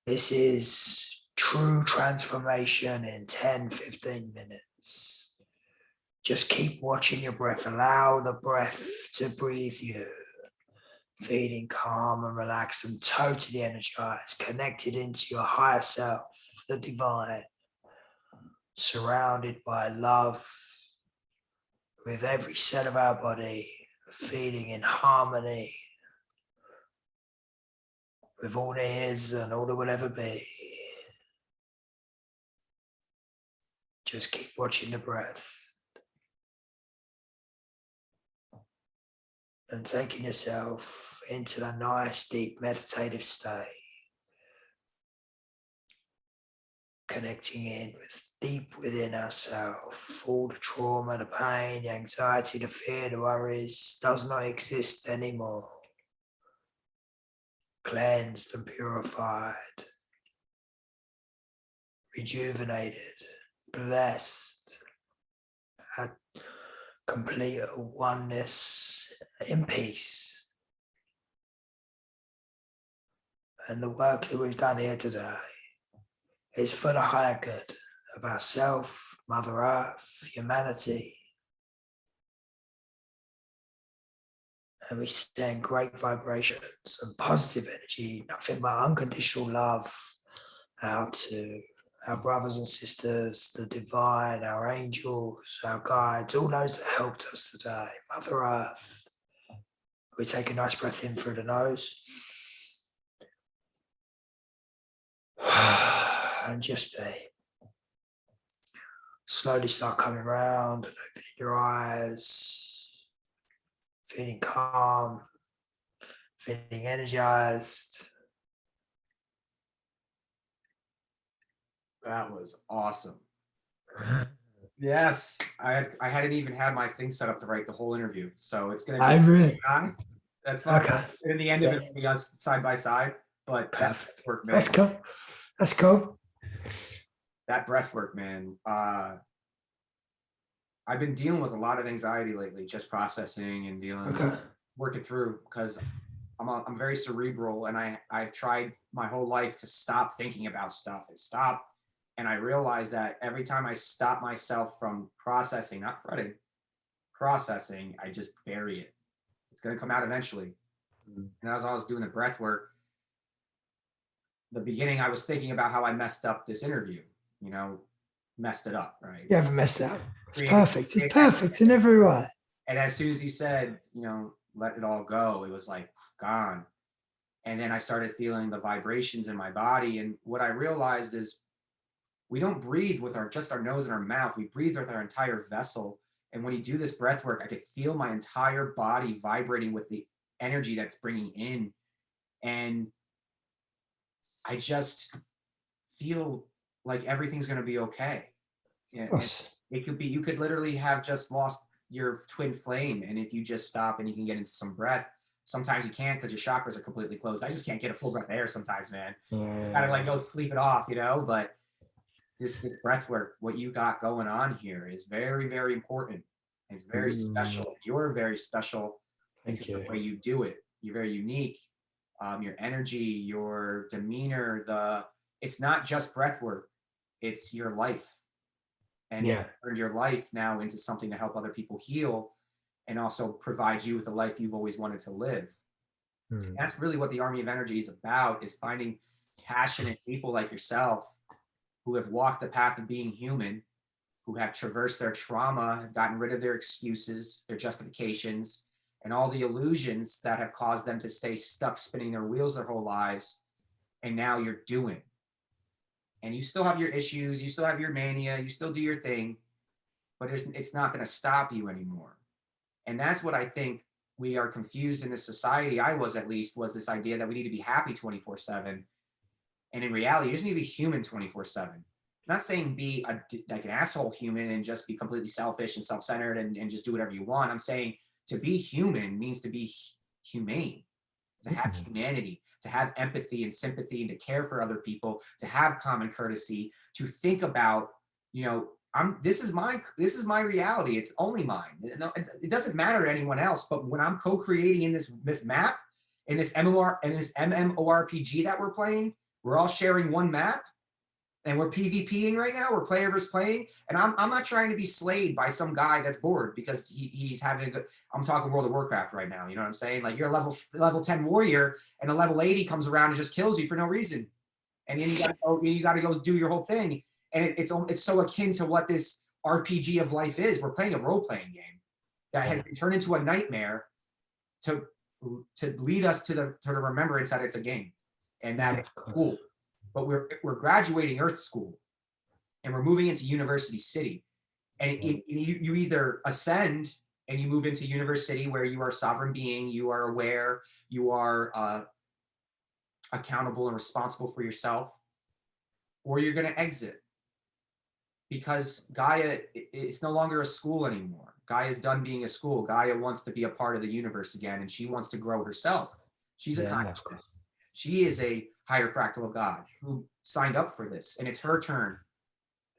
This is true transformation in 10, 15 minutes. Just keep watching your breath. Allow the breath to breathe you. Feeling calm and relaxed and totally energized, connected into your higher self, the divine, surrounded by love with every cell of our body, feeling in harmony with all there is and all there will ever be. Just keep watching the breath and taking yourself into a nice, deep meditative state, connecting in with deep within ourselves. All the trauma, the pain, the anxiety, the fear, the worries does not exist anymore. Cleansed and purified, rejuvenated, blessed, at complete oneness, in peace. And the work that we've done here today is for the higher good of ourself, Mother Earth, humanity. And we send great vibrations and positive energy, nothing but unconditional love out to our brothers and sisters, the divine, our angels, our guides, all those that helped us today, Mother Earth. We take a nice breath in through the nose. And just be. Slowly start coming around and opening your eyes. Feeling calm, feeling energized. That was awesome. Yes, I hadn't even had my thing set up to write the whole interview, so it's gonna be really. That's fine. Okay. In the end of it, it'll be us side by side, but Perfect. that work, man. That's cool. That's cool. That breath work, man. I've been dealing with a lot of anxiety lately, just processing and working through, because I'm very cerebral, and I've tried my whole life to stop thinking about stuff and I realized that every time I stop myself from processing, not fretting, processing, I just bury it. It's going to come out eventually. And as I was doing the breath work, the beginning, I was thinking about how I messed up this interview, messed it up, right? You haven't messed up. It's perfect. It's perfect in every way. And as soon as you said, let it all go, it was like gone. And then I started feeling the vibrations in my body. And what I realized is we don't breathe with just our nose and our mouth. We breathe with our entire vessel. And when you do this breath work, I could feel my entire body vibrating with the energy that's bringing in. And I just feel like everything's going to be okay. It could be, you could literally have just lost your twin flame. And if you just stop and you can get into some breath, sometimes you can't because your chakras are completely closed. I just can't get a full breath of air sometimes, man. It's kind of like go sleep it off, but this breath work, what you got going on here is very, very important. It's very special. You're very special. Thank you. The way you do it, you're very unique. Your energy, your demeanor, it's not just breath work, it's your life. And you turn your life now into something to help other people heal and also provide you with the life you've always wanted to live. That's really what the Army of Energy is about, is finding passionate people like yourself who have walked the path of being human, who have traversed their trauma, have gotten rid of their excuses, their justifications, and all the illusions that have caused them to stay stuck spinning their wheels their whole lives. And now you're doing. And you still have your issues, you still have your mania, you still do your thing, but it's not going to stop you anymore. And that's what I think we are confused in this society. I was, at least, was this idea that we need to be happy 24/7. And in reality, you just need to be human 24/7. I'm not saying be like an asshole human and just be completely selfish and self-centered and just do whatever you want. I'm saying to be human means to be humane, to have humanity, to have empathy and sympathy, and to care for other people, to have common courtesy, to think about, this is my reality. It's only mine. It doesn't matter to anyone else. But when I'm co-creating in this map, in this MMORPG that we're playing, we're all sharing one map and we're PvPing right now. We're player versus playing. And I'm not trying to be slayed by some guy that's bored because he's having a good, I'm talking World of Warcraft right now. You know what I'm saying? Like you're a level 10 warrior and a level 80 comes around and just kills you for no reason. And then you gotta go do your whole thing. And it's so akin to what this RPG of life is. We're playing a role-playing game that has been turned into a nightmare to lead us to the remembrance that it's a game and that it's school. But we're graduating Earth School and we're moving into University City. And you either ascend and you move into University where you are a sovereign being, you are aware, you are accountable and responsible for yourself, or you're going to exit because Gaia, it's no longer a school anymore. Gaia's done being a school. Gaia wants to be a part of the universe again, and she wants to grow herself. She's a consciousness. She is a higher fractal of God who signed up for this, and it's her turn.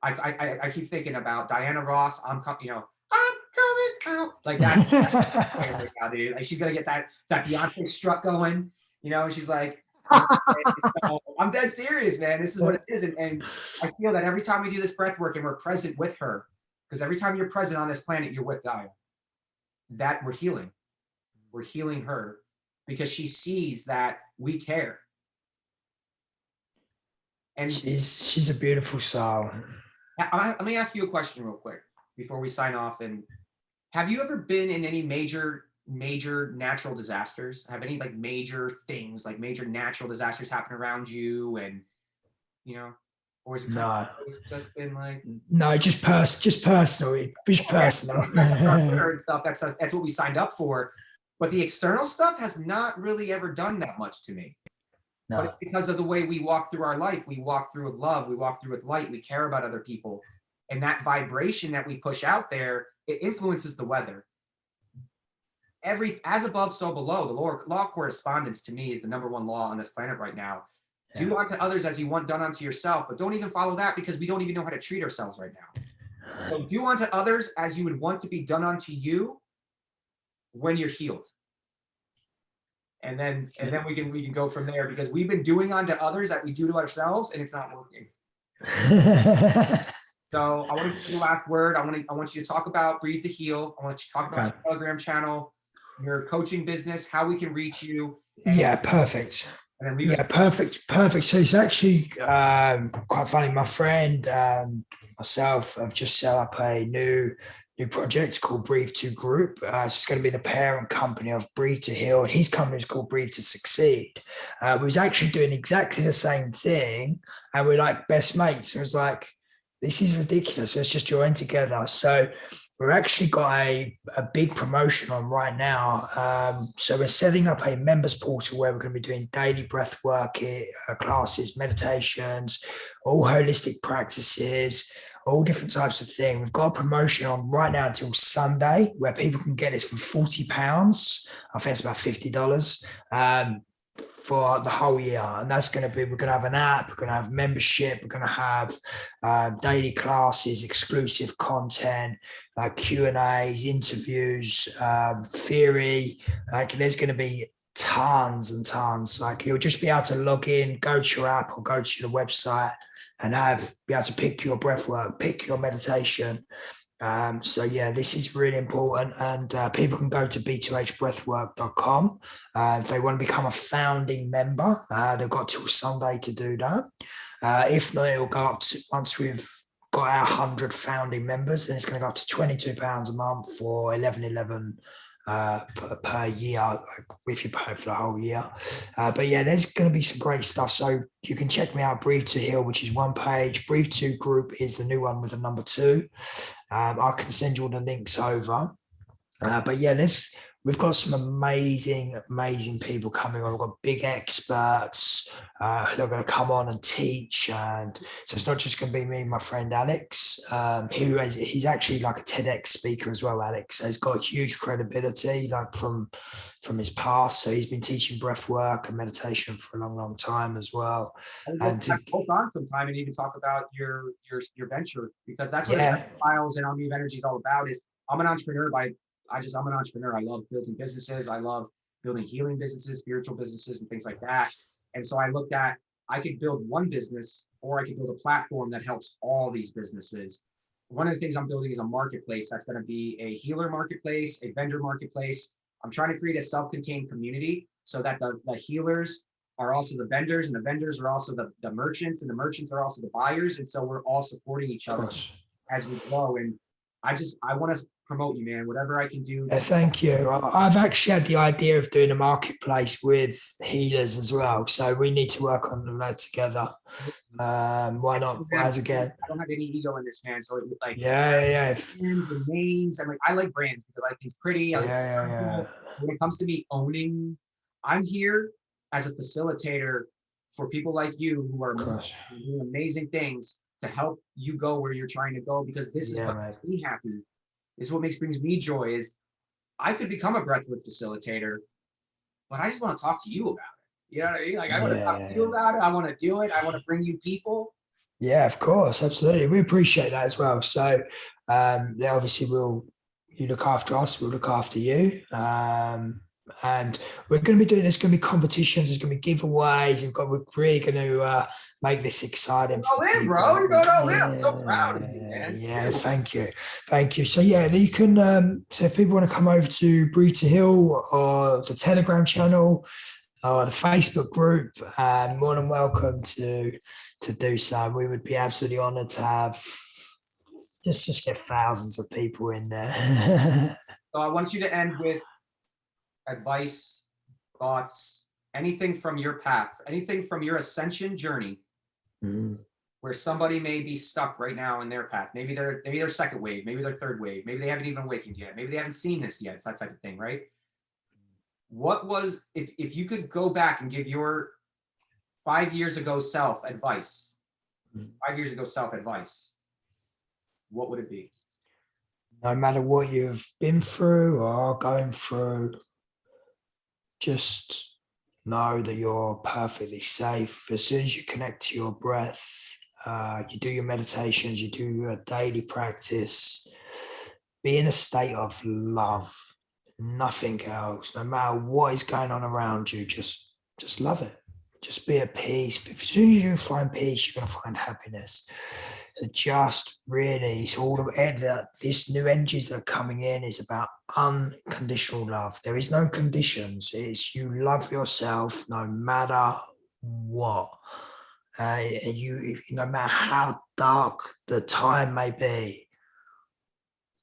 I keep thinking about Diana Ross. I'm coming out like that. Dude. Like she's gonna get that Beyonce strut going. You know, she's like, I'm dead serious, man. This is what it is. And I feel that every time we do this breath work and we're present with her, because every time you're present on this planet, you're with Gaia, that we're healing. We're healing her because she sees that we care. And she's a beautiful soul. Let me ask you a question real quick before we sign off. And have you ever been in any major natural disasters? Have any like major things, like major natural disasters happen around you? And you know, or is it just been like just personal, just personal and stuff? That's what we signed up for. But the external stuff has not really ever done that much to me. No. But it's because of the way we walk through our life. We walk through with love. We walk through with light. We care about other people. And that vibration that we push out there, it influences the weather. As above, so below. The law of correspondence to me is the #1 law on this planet right now. Yeah. Do unto others as you want done unto yourself, but don't even follow that because we don't even know how to treat ourselves right now. So do unto others as you would want to be done unto you when you're healed. And then we can go from there because we've been doing unto others that we do to ourselves and it's not working. So I want to give you the last word. I want you to talk about Breathe to Heal. I want you to talk about your Telegram channel, your coaching business, how we can reach you. Perfect. Perfect. So it's actually quite funny. My friend myself have just set up a new project called Breathe to Group. So it's going to be the parent company of Breathe to Heal. And his company is called Breathe to Succeed. We was actually doing exactly the same thing. And we're like best mates. It was like, this is ridiculous. Let's just join together. So we've actually got a big promotion on right now. So we're setting up a members portal where we're going to be doing daily breath work classes, meditations, all holistic practices, all different types of things. We've got a promotion on right now until Sunday where people can get this for £40. I think it's about $50 for the whole year. And that's going to be, we're going to have an app, we're going to have membership, we're going to have daily classes, exclusive content, Q&As, interviews, theory. Like there's going to be tons and tons. Like you'll just be able to log in, go to your app or go to the website and be able to pick your breath work, pick your meditation. So yeah, this is really important, and people can go to b2hbreathwork.com. If they want to become a founding member, they've got till Sunday to do that. If not, it'll go up to, once we've got our 100 founding members, then it's going to go up to £22 a month for $11.11 per year, if you pay for the whole year. But yeah, there's going to be some great stuff. So you can check me out, Breathe to Heal, which is one page. Breathe to Group is the new one with the #2. I can send you all the links over. But yeah, we've got some amazing people coming on. We've got big experts who are going to come on and teach. And so it's not just going to be me and my friend Alex, he's actually like a TEDx speaker as well, Alex. So he's got huge credibility, like from his past. So he's been teaching breath work and meditation for a long time as well. And both on sometime and you can talk about your venture, because that's what Files and Unmute Energy is all about. I'm an entrepreneur. I'm an entrepreneur. I love building businesses. I love building healing businesses, spiritual businesses, and things like that. And so I looked at, I could build one business, or I could build a platform that helps all these businesses. One of the things I'm building is a marketplace that's going to be a healer marketplace, a vendor marketplace. I'm trying to create a self-contained community so that the healers are also the vendors, and the vendors are also the merchants, and the merchants are also the buyers. And so we're all supporting each other as we grow. And I want to promote you, man, whatever I can do. Thank you. I've actually had the idea of doing a marketplace with healers as well. So we need to work on that together. Why not? As again, I don't have any ego in this, man. So it, like, yeah. The names, and like, I like brands because I like things pretty. Yeah. When it comes to me owning, I'm here as a facilitator for people like you who are doing amazing things to help you go where you're trying to go, because this is what makes me happy. This is what brings me joy. Is I could become a breathwork facilitator, but I just want to talk to you about it. You know what I mean? Like, I want to talk to you about it. I want to do it. I want to bring you people. Yeah, of course, absolutely. We appreciate that as well. So, obviously, you look after us, we'll look after you. And we're going to be doing, there's going to be competitions, there's going to be giveaways, we're really going to make this exciting. All in, bro. You're going all in. I'm so proud of you, man. Yeah, thank you. So yeah, you can. So if people want to come over to Breathe to Heal or the Telegram channel or the Facebook group, more than welcome to do so. We would be absolutely honoured to have just get thousands of people in there. So I want you to end with advice, thoughts, anything from your path, anything from your ascension journey, where somebody may be stuck right now in their path. Maybe they're second wave, maybe they're third wave, maybe they haven't even awakened yet, maybe they haven't seen this yet. It's that type of thing, right? What was, if you could go back and give your 5 years ago self advice, 5 years ago self advice, what would it be? No matter what you've been through or going through, just know that you're perfectly safe. As soon as you connect to your breath, you do your meditations, you do your daily practice, be in a state of love, nothing else. No matter what is going on around you, just love it. Just be at peace. As soon as you find peace, you're going to find happiness. Just really, it's all of this new energies that are coming in is about unconditional love. There is no conditions. It's you love yourself no matter what. No matter how dark the time may be,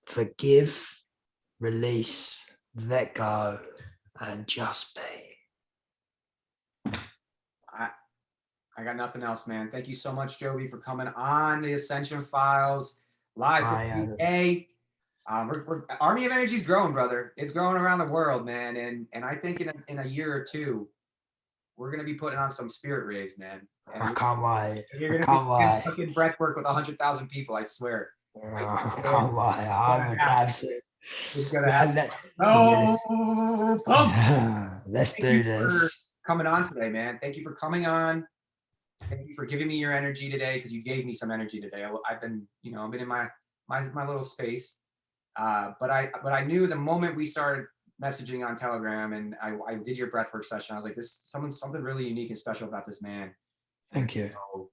forgive, release, let go, and just be. I got nothing else, man. Thank you so much, Joby, for coming on the Ascension Files live from the UK. Army of Energy is growing, brother. It's growing around the world, man. And I think in a year or two, we're gonna be putting on some spirit rays, man. And I can't wait. You're gonna be fucking breath work with 100,000 people. I swear. I can't wait. I'm absolutely. It's gonna happen. Oh, pump! Let's do this. Coming on today, man. Thank you for coming on. Thank you for giving me your energy today, because you gave me some energy today. I've been, I've been in my little space. But I knew the moment we started messaging on Telegram and I did your breathwork session, I was like, something really unique and special about this man. Thank you. So,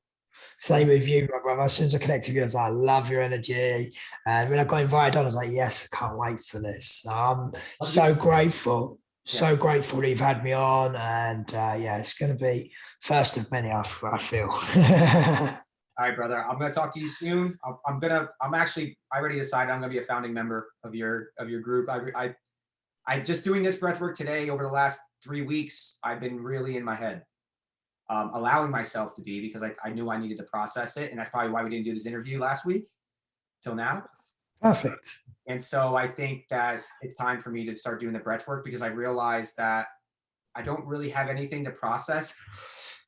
same with you, my brother. As soon as I connected with you, I was like, I love your energy. And when I got invited on, I was like, yes, I can't wait for this. I'm so grateful. So grateful that you've had me on. And it's going to be first of many, I feel. All right, brother. I'm going to talk to you soon. I already decided I'm going to be a founding member of your group. I just doing this breathwork today over the last 3 weeks, I've been really in my head, allowing myself to be, because I knew I needed to process it. And that's probably why we didn't do this interview last week till now. Perfect. And so I think that it's time for me to start doing the breathwork, because I realized that I don't really have anything to process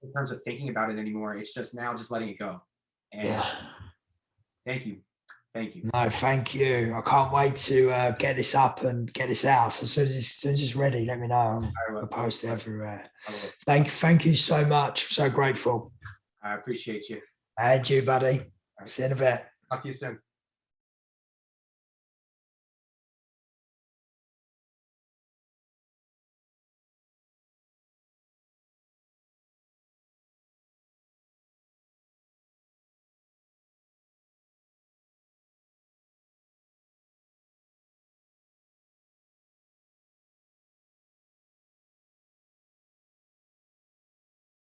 in terms of thinking about it anymore. It's just letting it go. And thank you. No, thank you. I can't wait to get this up and get this out. So as soon as it's ready, let me know. I'll post it everywhere. Thank you so much. I'm so grateful. I appreciate you. And you, buddy. See you in a bit. Talk to you soon.